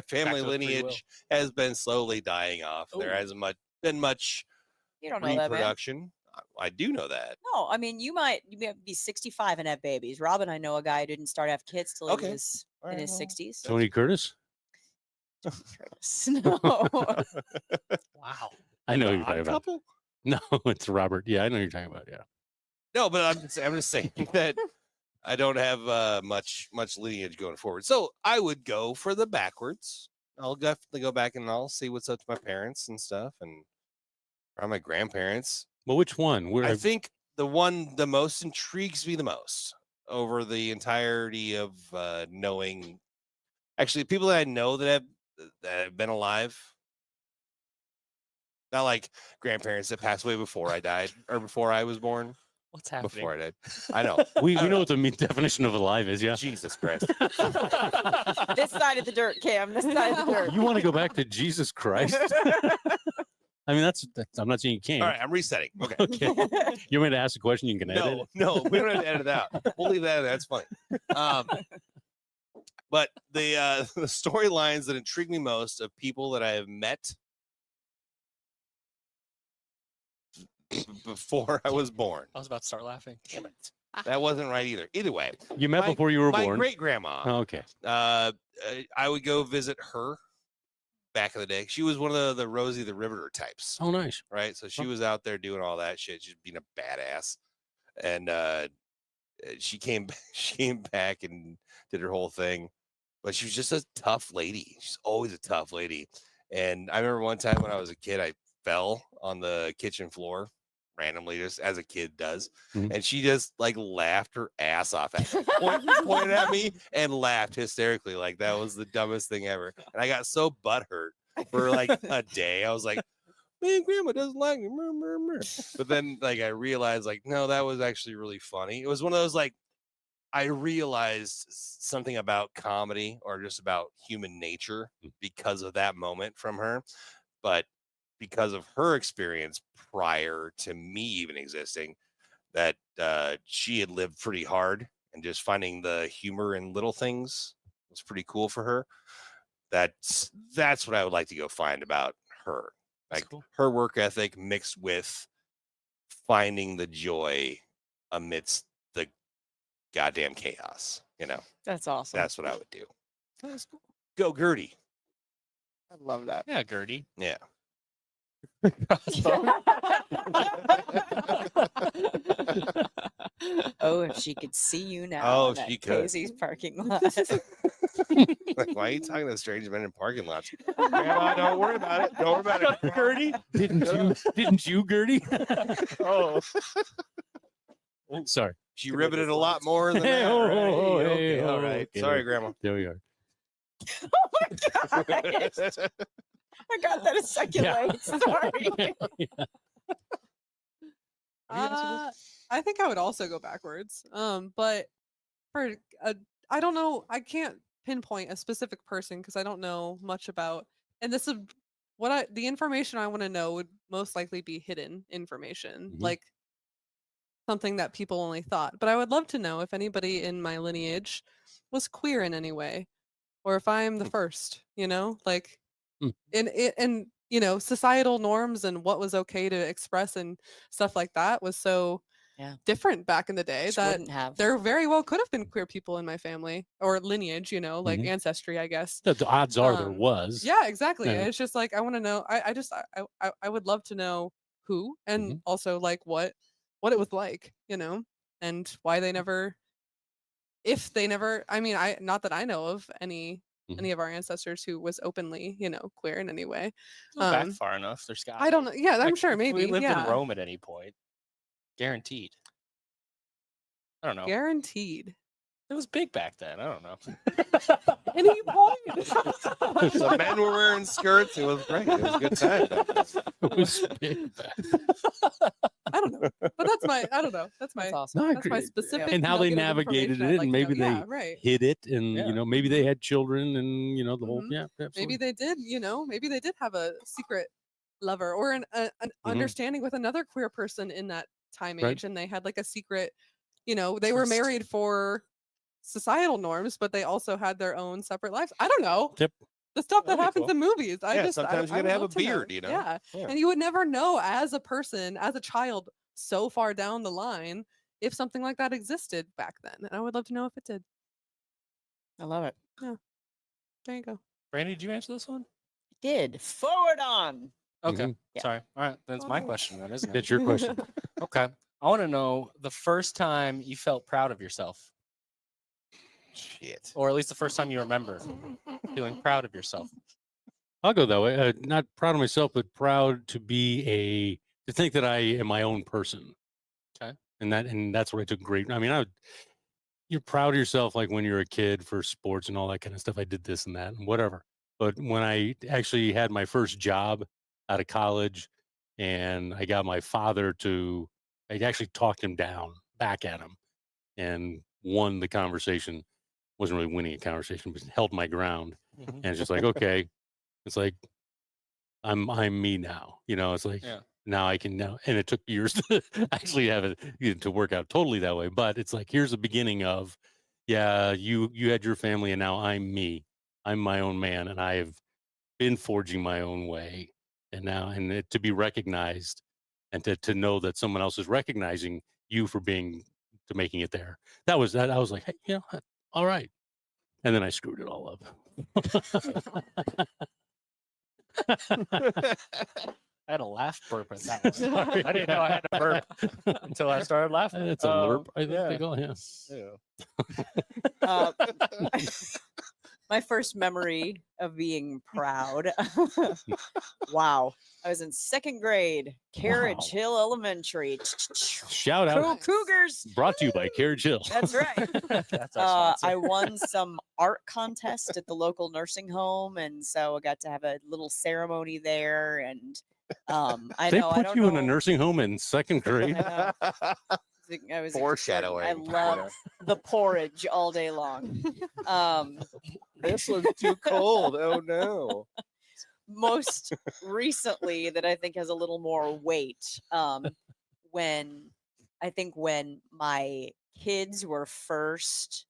family to the free will. lineage has been slowly dying off. There Ooh. hasn't been much You don't know that, man. reproduction. I do know that. No, I mean, you might be 65 and have babies. Rob and I know a guy who didn't start to have kids till he Okay. was All in right, his well, 60s. Tony Curtis. Curtis. No. Wow. I know you're Odd talking about. Couple? No, it's Robert. Yeah, I know who you're talking about. Yeah. No, but I'm just saying that I don't have much lineage going forward. So I would go for the backwards. I'll definitely go back and I'll see what's up to my parents and stuff, and or my grandparents. Well, which one? I think the most intrigues me the most over the entirety of knowing. Actually, people that I know that have been alive, not like grandparents that passed away before I died or before I was born. What's happening? Before I died, I know. we know what the definition of alive is. Yeah. Jesus Christ. This side of the dirt, Cam. This side of the dirt. You want to go back to Jesus Christ? I mean, that's I'm not saying you can't. All right, I'm resetting. Okay. Okay. You want me to ask a question? You can edit. No, we don't have to edit it out. We'll leave that in there. That's funny. But the storylines that intrigue me most of people that I have met before I was born. I was about to start laughing. Damn it. That wasn't right either. Either way, You met before you were my born. great grandma. Oh, okay. I would go visit her back in the day. She was one of the Rosie the Riveter types, Oh, nice. right? So she was out there doing all that shit. She's being a badass, and she came back and did her whole thing. But she was just a tough lady. She's always a tough lady. And I remember one time when I was a kid, I fell on the kitchen floor randomly, just as a kid does. Mhm. And she just like laughed her ass off at me, pointed at me and laughed hysterically. Like that was the dumbest thing ever. And I got so butthurt for like a day. I was like, man, grandma doesn't like me. But then like I realized like, no, that was actually really funny. It was one of those like, I realized something about comedy or just about human nature because of that moment from her. But because of her experience prior to me even existing, that she had lived pretty hard, and just finding the humor in little things was pretty cool for her. That's what I would like to go find about her. That's Like cool. her work ethic mixed with finding the joy amidst the goddamn chaos. That's awesome. That's what I would do. That's cool. Go Gertie. I love that. Yeah, Gertie. Yeah. Oh, if she could see you now. Oh, in that she could. Casey's parking lot. Like, why are you talking to strange men in parking lots? Grandma, don't worry about it. Don't worry about it. Gertie, didn't you, Gertie? Oh, Sorry. she riveted a lot more than that. Oh, right? oh, Okay, hey, all oh, right. okay. Sorry, Grandma. There we are. Oh my god! I got that a second Yeah. late. Sorry. I think I would also go backwards. But for I don't know. I can't pinpoint a specific person because I don't know much about. And this is the information I want to know would most likely be hidden information, Mhm. like something that people only thought. But I would love to know if anybody in my lineage was queer in any way, or if I'm the first. Like Hmm. and societal norms and what was okay to express and stuff like that was so Yeah. different back in the day Just that wouldn't have. there very well could have been queer people in my family or lineage, like Mhm. ancestry, I guess. The odds are there Um, was. Yeah, exactly. Yeah. It's just like I want to know. I would love to know who and also like what it was like, and why they never, if they never. I mean, not that I know of any of our ancestors who was openly, queer in any way. Go back far enough. There's got. I don't know. Yeah, I'm Like, sure if maybe. we lived yeah. in Rome at any point. Guaranteed. I don't know. Guaranteed. It was big back then. I don't know. Any point. The men were wearing skirts. It was great. It was a good time. It was big back. I don't know, but that's my. I don't know. That's my. That's awesome. No, I That's my agree. specific. And how they nugget of navigated information I'd it, like and to know. maybe they Yeah, right. hid it, and Yeah. maybe they had children, and the whole Mhm. yeah. Maybe Absolutely. they did. Maybe they did have a secret lover or an understanding with another queer person in that time Right. age, and they had like a secret. They were Trust. married for societal norms, but they also had their own separate lives. I don't know. Yep. The stuff that That'd be happens cool. in movies. Sometimes you I gotta would have a love to know. beard, Yeah. Yeah. And you would never know as a person, as a child, so far down the line, if something like that existed back then. And I would love to know if it did. I love it. There you go. Brandi, did you answer this one? Did forward on. Okay. Mhm. Yeah. Sorry. All right. That's my question then, isn't it? That's your question. Okay. I want to know the first time you felt proud of yourself, Shit. or at least the first time you remember feeling proud of yourself. I'll go that way. Not proud of myself, but proud to to think that I am my own person. Okay. And that's where I took great. I mean, you're proud of yourself, like when you're a kid for sports and all that kind of stuff. I did this and that and whatever. But when I actually had my first job out of college, and I got my father I actually talked him down back at him, and won the conversation. Wasn't really winning a conversation, but held my ground. And it's just like, okay, it's like I'm me now. It's like Yeah. now I can now, and it took years to actually have it to work out totally that way. But it's like here's the beginning of, yeah, you had your family, and now I'm me. I'm my own man, and I have been forging my own way, and now to be recognized, and to know that someone else is recognizing you for making it there. That was that. I was like, hey, all right. And then I screwed it all up. I had a laugh burp at that one. I didn't know I had to burp until I started laughing. It's a lurp, I think yeah. they go, yeah. Uh, my first memory of being proud. Wow. I was in second grade, Carriage Wow. Hill Elementary. Shout out. Cougars. Brought to you by Carriage Hill. That's right. That's our sponsor. I won some art contest at the local nursing home, and so I got to have a little ceremony there. And I They know I put don't you know. in a nursing home in second grade. I know. I was Foreshadowing. I love the porridge all day long. This one's too cold. Oh no. Most recently, that I think has a little more weight. When my kids were first,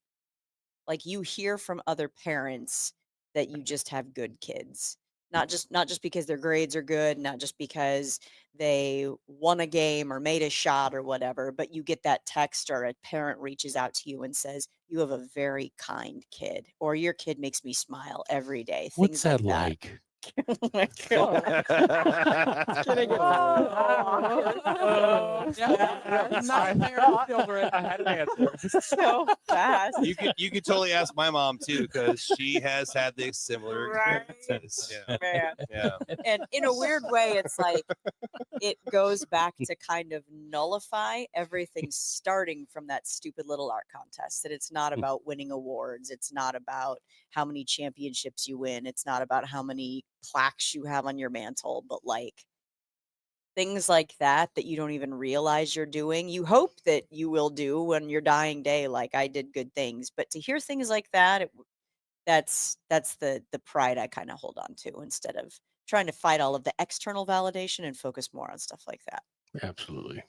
like, you hear from other parents that you just have good kids. Not just because their grades are good, not just because they won a game or made a shot or whatever, but you get that text or a parent reaches out to you and says, "You have a very kind kid," or "Your kid makes me smile every day." What's Things that like? like? Oh my God. Kidding. Nightmare children. I had an answer. So fast. You could totally ask my mom too, because she has had the similar Right. experiences. Yeah. Man. Yeah. And in a weird way, it's like it goes back to kind of nullify everything starting from that stupid little art contest. That it's not about winning awards. It's not about how many championships you win. It's not about how many plaques you have on your mantle, but like things like that you don't even realize you're doing. You hope that you will do when your dying day, like I did good things. But to hear things like that, that's the pride I kind of hold on to, instead of trying to fight all of the external validation and focus more on stuff like that. Absolutely.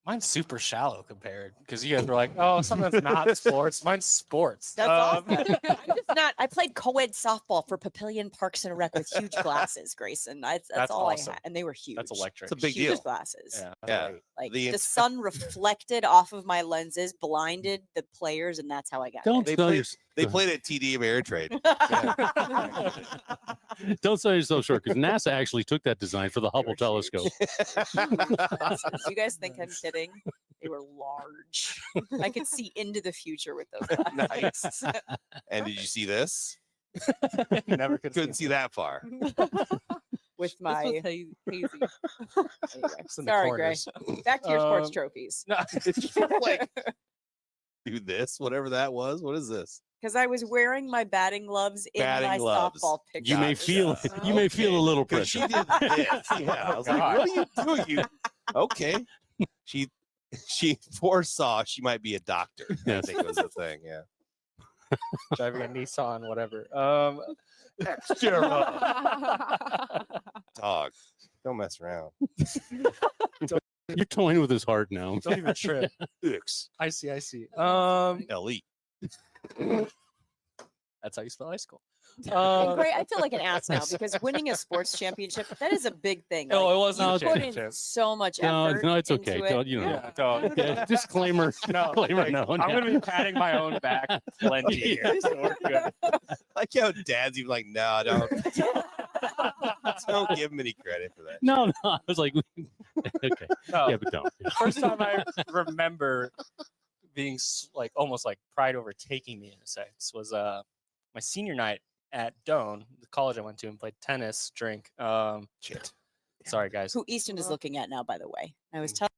Mine's super shallow compared, because you guys were like, "Oh, something that's not sports." Mine's sports. That's awesome. I'm just not. I played co-ed softball for Papillion Parks and Rec with huge glasses, Grayson. That's all awesome. I had, and they were huge. That's electric. It's a big huge deal. glasses. Yeah. Yeah. great. Like The the ent- sun reflected off of my lenses, blinded the players, and that's how I got Don't They sell played- your, They played at TD Ameritrade. there. don't sell yourself short, because NASA actually took that design for the Hubble huge. telescope. Glasses. You guys think I'm kidding? They were large. I could see into the future with those glasses. Nice. And did you see this? You never could Couldn't see that far. With my This was hazy. anyway. It's in the Sorry, Gray. corners. Back to your sports Um, trophies. No, It's just like, do this, whatever that was. What is this? Because I was wearing my batting gloves in Batting my gloves. softball picture. You may Gotcha. feel you may feel a little Because she pressure. did this. Yeah. I was like, what are you doing? Okay. She foresaw she might be a doctor. I Yes. think was the thing. Yeah. driving a Nissan, whatever. Dog. Don't mess around. You're toying with his heart now. Don't even trip. Ux. I see. Elite. That's how you spell high school. And Gray, I feel like an ass now because winning a sports championship, that is a big thing. No, Like, it wasn't you a put in championship. so much No, effort. no, it's okay. into it. Don't, Yeah, don't. Yeah, disclaimer. No, Disclaimer. like, No, I'm gonna be patting my own back plenty here. So we're good. Like how dad's even like, no, don't. Don't give him any credit for that. No, I was like, okay, No, yeah, but don't. first time I remember being like almost like pride overtaking me in a sense was my senior night at Doane, the college I went to, and played tennis, drink. Shit. Sorry guys. Who Easton is looking at now, by the way. I was telling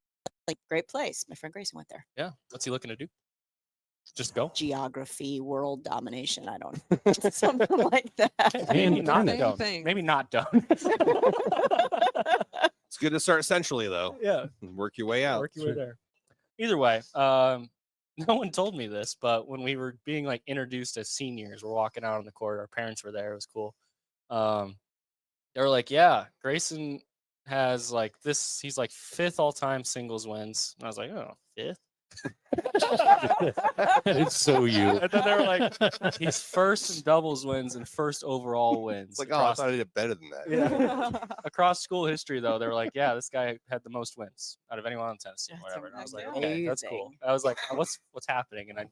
like great place. My friend Grayson went there. Yeah. What's he looking to do? Just go. Geography, world domination. I don't something like that. Maybe not tennis. done. Thing. Maybe not done. It's good to start centrally though. yeah. Work your way out. Work your way there. Either way, no one told me this, but when we were being like introduced as seniors, we're walking out on the court. Our parents were there. It was cool. They were like, "Yeah, Grayson has like this. He's like 5th all-time singles wins." And I was like, "Oh, 5th?" It's so you. And then they were like, "He's 1st in doubles wins and 1st overall wins." It's like, oh, I thought I did better than that. Yeah. Across school history, though, they were like, "Yeah, this guy had the most wins out of anyone on the tennis team, That's whatever." And I was like, "Okay, that's cool." amazing. I was like, "What's happening?" And I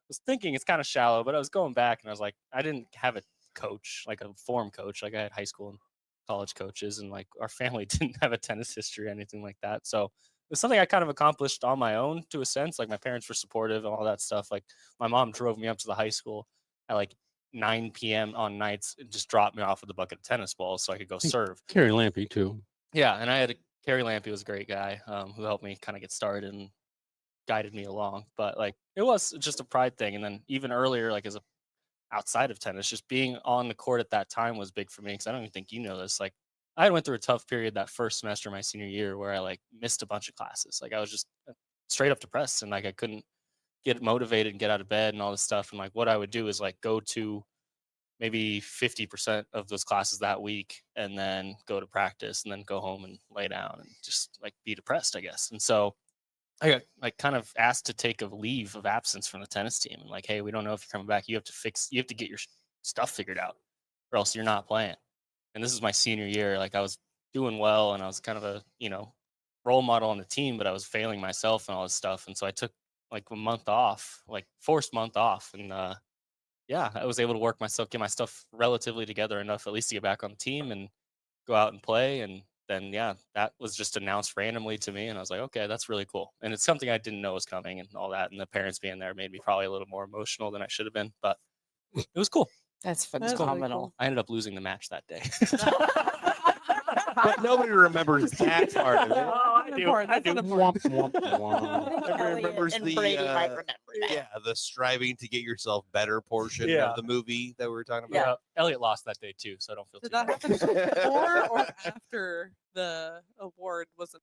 was thinking it's kind of shallow, but I was going back and I was like, I didn't have a coach, like a form coach, like I had high school and college coaches, and like our family didn't have a tennis history or anything like that. So it was something I kind of accomplished on my own to a sense. Like my parents were supportive and all that stuff. Like my mom drove me up to the high school at like 9 p.m. on nights and just dropped me off with a bucket of tennis balls so I could go serve. Carrie Lampy too. Yeah, and I had Kerry Lampy was a great guy who helped me kind of get started and guided me along. But like it was just a pride thing. And then even earlier, like as a outside of tennis, just being on the court at that time was big for me because I don't even think you know this. Like I went through a tough period that first semester of my senior year where I like missed a bunch of classes. Like I was just straight up depressed and like I couldn't get motivated and get out of bed and all this stuff. And like what I would do is like go to maybe 50% of those classes that week and then go to practice and then go home and lay down and just like be depressed, I guess. And so I got like kind of asked to take a leave of absence from the tennis team and like, hey, we don't know if you're coming back. You have to get your stuff figured out or else you're not playing. And this is my senior year. Like I was doing well and I was kind of a, role model on the team, but I was failing myself and all this stuff. And so I took like a month off, like forced month off. And yeah, I was able to work myself, get my stuff relatively together enough at least to get back on the team and go out and play. And then, yeah, that was just announced randomly to me. And I was like, okay, that's really cool. And it's something I didn't know was coming and all that. And the parents being there made me probably a little more emotional than I should have been, but it was cool. That's That's really phenomenal. cool. I ended up losing the match that day. But nobody remembers that part of it. I do. I do. Womp, womp, womp. Everybody remembers and the Brady might remember that. yeah, the striving to get yourself better portion Yeah. of the movie that we were talking about. Yeah, Elliot lost that day too, so I don't feel too Did that bad. happen before or after the award was,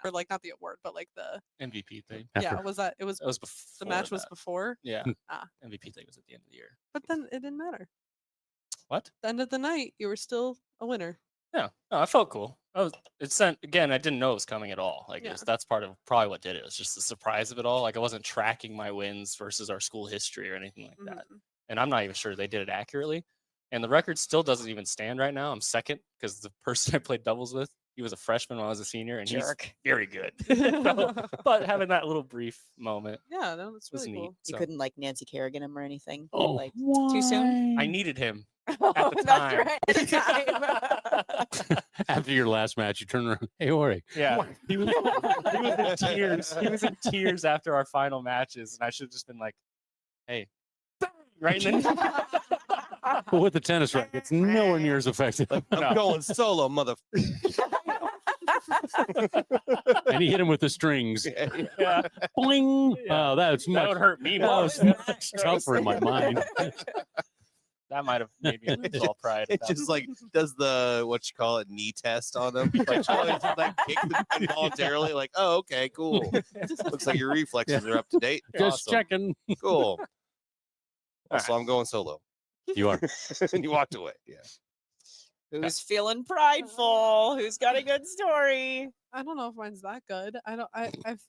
or like not the award, but like the MVP thing. yeah, was that it was That was before. the match was that. before, Yeah. Ah. MVP thing was at the end of the year. but then it didn't matter. What? At the end of the night, you were still a winner. Yeah. No, I felt cool. It sent again. I didn't know it was coming at all. Like Yeah. that's part of probably what did it. It was just the surprise of it all. Like I wasn't tracking my wins versus our school history or anything like that. Mhm. And I'm not even sure they did it accurately. And the record still doesn't even stand right now. I'm second because the person I played doubles with, he was a freshman when I was a senior, and Jerk. he's very good. So, but having that little brief moment Yeah, no, that's was really neat. cool. You So couldn't like Nancy Kerrigan him or anything. Oh, like too soon. I needed him Oh, at the that's time. right. At the time. After your last match, you turn around. Hey, Ori. Yeah, he was in tears. He was in tears after our final matches, and I should have just been like, "Hey, right in the But with the tennis racket, it's nowhere near as effective. I'm No. going solo, mother. And he hit him with the strings. yeah, Boing. Yeah. Oh, that's that much, would hurt me that more. was much tougher in my mind. That might have made me lose all pride. It just like does the what you call it knee test on them. Like just like kick them involuntarily. Like, oh, okay, cool. Looks like your reflexes are up to date. Just Awesome. checking. Cool. Also, I'm going solo. You are. And you walked away. Yeah. Who's feeling prideful? Who's got a good story? I don't know if mine's that good. I've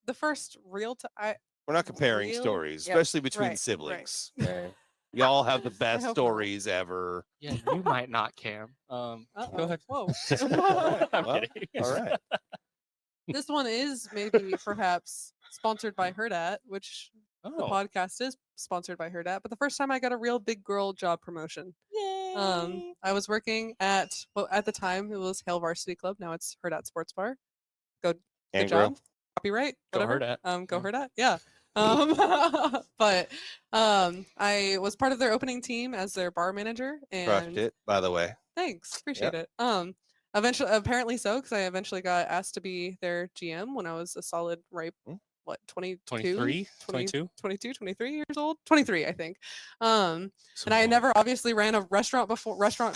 the first real time. We're not comparing Real? stories, Yep. especially between Right, siblings. Right. Y'all have the I best hope not. stories ever. Yeah, you might not, Cam. Go ahead. Whoa. I'm Well, kidding. All right. This one is maybe perhaps sponsored by Hurrdat, which The podcast is sponsored by Hurrdat, but the first time I got a real big girl job promotion. Yay! I was working at, well, at the time it was Hale Varsity Club. Now it's Hurrdat Sports Bar. Good And job. Copyright. Go Whatever. Hurrdat. Go Yeah. Hurrdat. Yeah. But I was part of their opening team as their bar manager, Crushed and it, by the way. thanks, appreciate it. Eventually, apparently so, because I eventually got asked to be their GM when I was a solid ripe, what, 22, 23, 20 22. 22, 23 years old, 23, I think. And I had never obviously ran a restaurant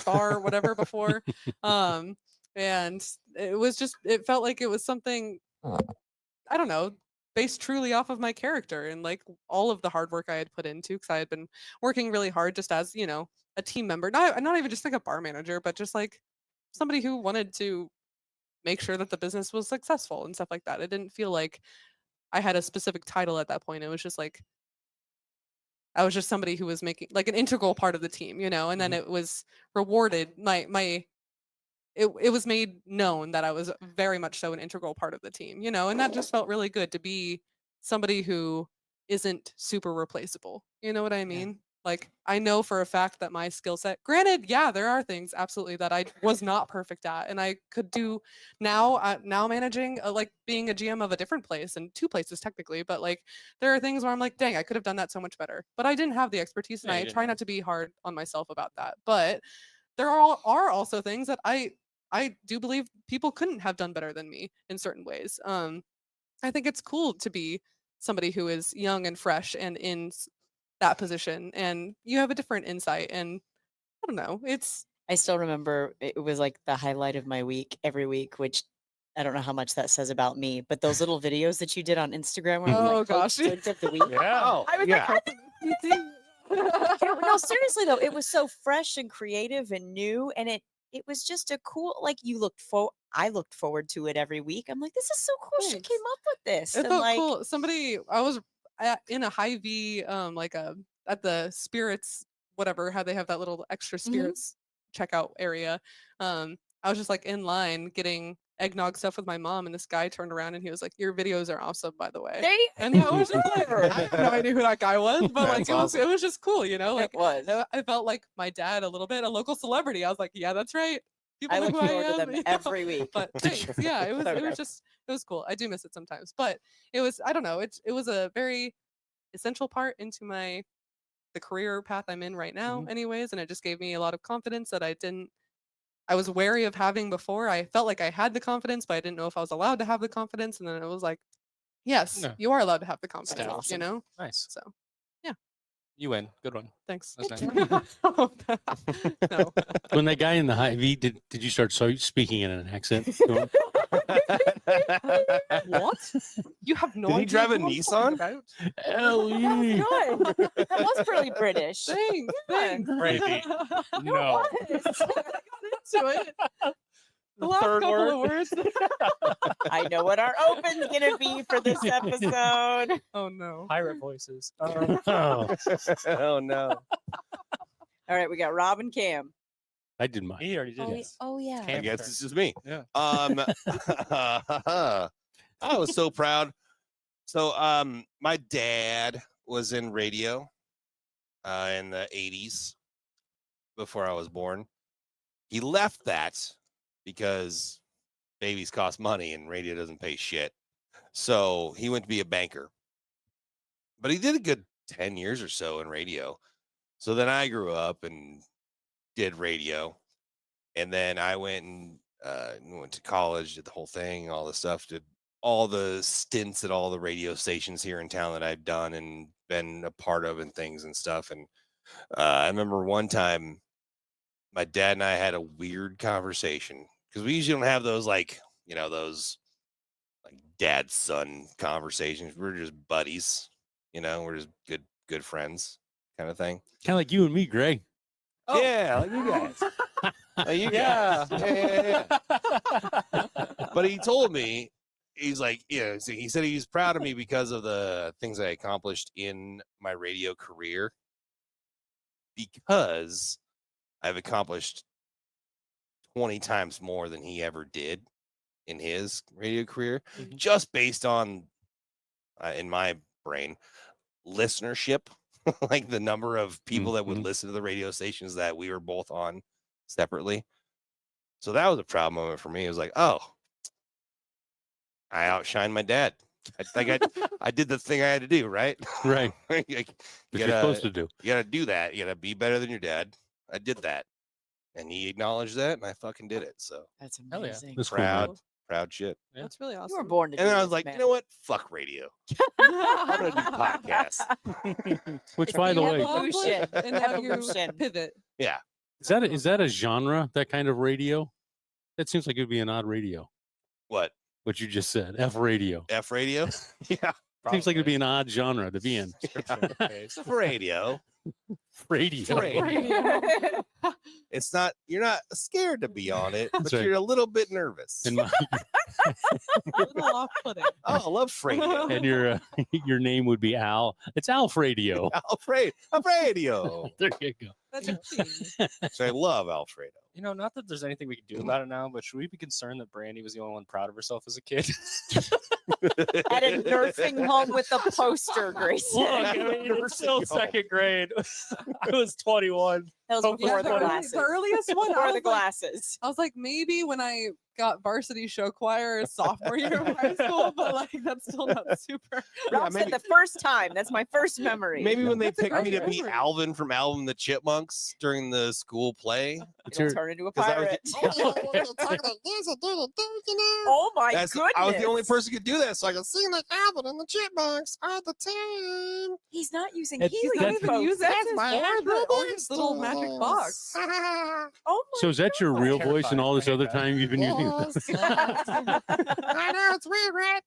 bar, whatever before. And it was just, it felt like it was something, I don't know, based truly off of my character and like all of the hard work I had put into, because I had been working really hard just as, you know, a team member, not even just like a bar manager, but just like somebody who wanted to make sure that the business was successful and stuff like that. It didn't feel like I had a specific title at that point. It was just like I was just somebody who was making like an integral part of the team, you know, and then it was rewarded. It was made known that I was very much so an integral part of the team, you know, and that just felt really good to be somebody who isn't super replaceable. You know what I mean? Like, I know for a fact that my skill set, granted, yeah, there are things absolutely that I was not perfect at, and I could do now. Now managing, like being a GM of a different place and two places technically, but like there are things where I'm like, dang, I could have done that so much better, but I didn't have the expertise, and Yeah, you I didn't try have not to be hard on myself about that. But there are also things that I do believe people couldn't have done better than me in certain ways. I think it's cool to be somebody who is young and fresh and in that position, and you have a different insight. And I don't know, it's I still remember it was like the highlight of my week every week, which I don't know how much that says about me, but those little videos that you did on Instagram where Oh, like gosh. Stoked of the week. Yeah. Oh, I was yeah. like, no, seriously though, it was so fresh and creative and new, and it was just a cool, like I looked forward to it every week. I'm like, this is so cool. She Thanks. came up with this. It And felt like, cool. I was in a Hy-Vee, like at the spirits, whatever, how they have that little extra spirits checkout area. I was just like in line getting eggnog stuff with my mom, and this guy turned around and he was like, "Your videos are awesome, by the way." there you And that was just like, I had no idea who that guy was, but like That's it was awesome. it was just cool, you know. Like it was. I felt like my dad a little bit, a local celebrity. I was like, yeah, that's right. People I know look who I forward to am. them you know? every week. But thanks. Yeah, it was just it was cool. I do miss it sometimes, but it was, I don't know, it was a very essential part into the career path I'm in right now, anyways, and it just gave me a lot of confidence that I was wary of having before. I felt like I had the confidence, but I didn't know if I was allowed to have the confidence. And then it was like, yes, No. you are allowed to have the confidence, you awesome. know? Nice. So You win. Good one. thanks. That's nice. No. When that guy in the Hy-Vee, did you start speaking in an accent? What? You have no Did he idea drive a who I'm talking Nissan? about? Hell That yeah. was good. That was pretty British. Thanks. Thanks. Brady. I No. got into it. The last third couple word. of words. I know what our open's gonna be for this episode. Oh no. Pirate voices. Oh, Oh no. All right, we got Rob and Cam. I did mine. He already did it. Oh yeah. I guess it's just me. Yeah. I was so proud. So my dad was in radio in the 80s before I was born. He left that because babies cost money and radio doesn't pay shit. So he went to be a banker. But he did a good 10 years or so in radio. So then I grew up and did radio. And then I went and went to college, did the whole thing, all the stuff, did all the stints at all the radio stations here in town that I've done and been a part of and things and stuff. And I remember one time my dad and I had a weird conversation because we usually don't have those those like dad son conversations. We're just buddies, we're just good friends kind of thing. Kind of like you and me, Greg. Oh. Yeah, like you guys. Like you guys. Yeah. But he told me, he's like, so he said he was proud of me because of the things I accomplished in my radio career, because I've accomplished 20 times more than he ever did in his radio career, just based on, in my brain, listenership, like the number of people that would Mhm. listen to the radio stations that we were both on separately. So that was a proud moment for me. It was like, oh, I outshined my dad. I think I did the thing I had to do, right? Right. you What you're supposed to do. gotta do that. You gotta be better than your dad. I did that. And he acknowledged that, and I fucking did it. So That's Hell yeah. amazing. That's cool, man. proud shit. Yeah. That's really You were awesome. born to do And then I was this, like, man. you know what? Fuck radio. I'm gonna do podcasts. Which, If by you the have way, evolution, and now you evolution. pivot. Yeah. is that a genre? That kind of radio? That seems like it would be an odd radio. What? What you just said, F radio. F radio? Yeah. Seems like it'd be an odd genre to be in. It's for radio. Radio. Radio. It's not, you're not scared to be on it, but That's right. you're a little bit nervous. And, my, A little off-putting. Oh, I love radio. and your name would be Al. It's Alf Radio. Alfredo. There you go. That's a cheese. So I love Alfredo. You know, not that there's anything we can do about it now, but should we be concerned that Brandi was the only one proud of herself as a kid? At a nursing home with a poster, Grayson. Look, I mean, it's still second grade. I was 21. That was before the glasses. The earliest one. Before I the was like, glasses. I was like, maybe when I got varsity show choir sophomore year of high school, but like that's still not super. Rob said maybe- the first time. That's my first memory. Maybe when they That's a picked me great to be memory. Alvin from Alvin the Chipmunks during the school play. It'll turn into a 'Cause I was pirate. Oh my That's, goodness. I was the only person who could do that, so I could sing like Alvin and the Chipmunks all the time. He's not using It's- He's helium, not even folks. using That's his my or his little magic box. Oh my So is that your real voice and all this other time you've been using? I know it's weird, right?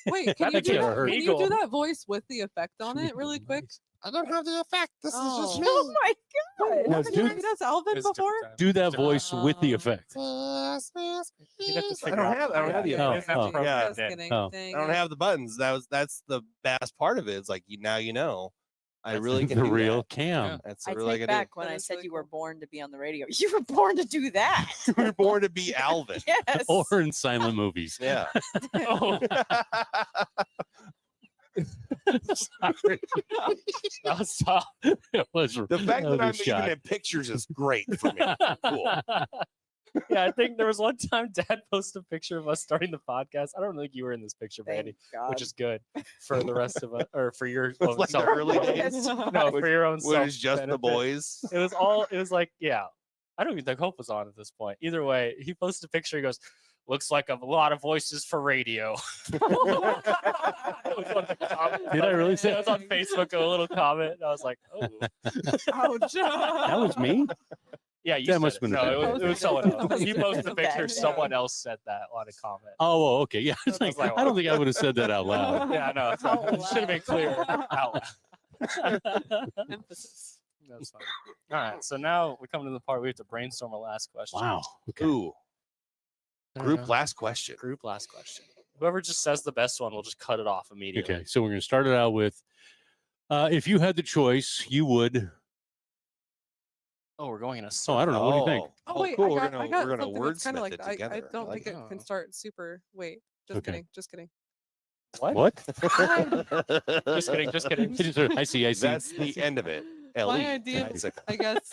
Wait, can you That do can't that? hurt. Can you do that voice with the effect on it really quick? I don't have the effect. This is just Oh. me. Oh my god. Now, Have you do- heard us Alvin It was a before? different time. Do that voice with the effect. You'd have to I figure don't out- have the Yeah, Oh, it's not oh. programmed Yeah. Just in. kidding. Oh. Dang I don't it. have the buttons. That's the best part of it. It's like now you know. I That's really can The do real that. Cam. That's I really take can back when That I is said really you were cool. born to be on the radio. You were born to do that. do. We were born to be Alvin. Yes. Or in silent movies. Yeah. Oh, sorry. I'll stop. It was The fact was that a I'm shot. even in pictures is great for me. Cool. Yeah, I think there was one time Dad posted a picture of us starting the podcast. I don't think you were in this picture, Thank Brandi, God. which is good for the rest of us, or for your With, own like, the self. early days? No, for your own When self. it's just the boys. It was all. It was like, yeah. I don't even think Hope was on at this point. Either way, he posted a picture. He goes, "Looks like a lot of voices for radio." It was one of the comments. Did I really say- It was on Facebook, a little comment. And I was like, "Oh, Ouch. That was me? yeah." You That said must it. have been a No, bad it was someone else. Somebody He said posted a it. picture. Bad. Someone else said that on a comment. Oh, okay. Yeah. It's I was like, like, I don't think I would have said that out loud. Yeah, no, it should have been clear out loud. Emphasis. That's fine. All right, so now we come to the part we have to brainstorm a last question. Wow. Okay. Ooh. I don't Group know. last question. Group last question. Whoever just says the best one, we'll just cut it off immediately. Okay. So we're going to start it out with if you had the choice, you would. Oh, we're going in a Oh, circle. I don't know. What do you think? Oh wait, cool. I We're got, gonna, I got we're gonna something that's kind of wordsmith like it that. I together. don't like think it can start super. Wait, just Okay. kidding. Just kidding. What? it. Just kidding, just kidding. I see. I see. That's the end of it. My Ellie. idea, It's like, I guess.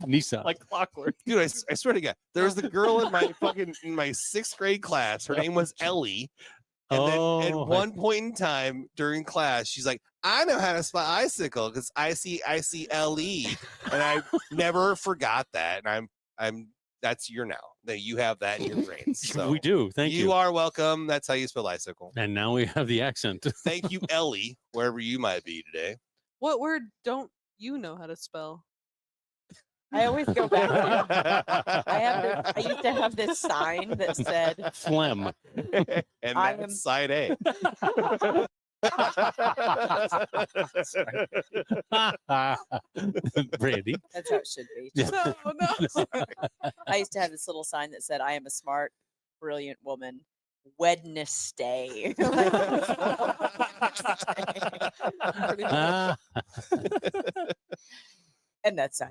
Nissan. Like clockwork. dude, I swear to God, there was the girl in my in my 6th grade class. Her name was Ellie. And then at Oh, one point in time during class, she's like, I know how to spell icicle because ICLE. And I never forgot that. And I'm that's your now. That you have that in your brains. So we do. Thank you. are welcome. That's how you spell icicle. And now we have the accent. Thank you, Ellie, wherever you might be today. What word don't you know how to spell? I always go back. I used to have this sign that said, Phlegm. And I that's am- side A. Brandy. that's how it should be. Yeah. No, no. I used to have this little sign that said, I am a smart, brilliant woman. Wednesday. Ah, And that's I.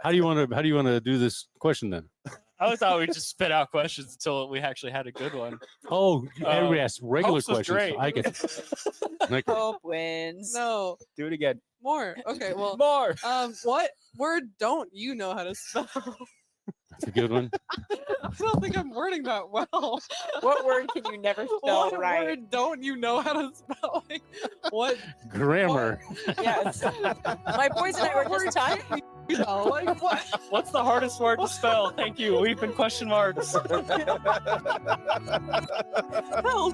how do you want to do this question then? I thought we'd just spit out questions until we actually had a good one. Oh, everybody asks regular Hope's was questions. great. I get like, Hope wins. No, Do it again. more. Okay, well, More. what word don't you know how to spell? that's a good one. I don't think I'm wording that well. What word can you never spell What right? word don't you know how to spell? Like, what? Grammar. Yes. My boys and I were just talking. You know, like what? What's the hardest word to spell? Thank you. We've been question marks. Help.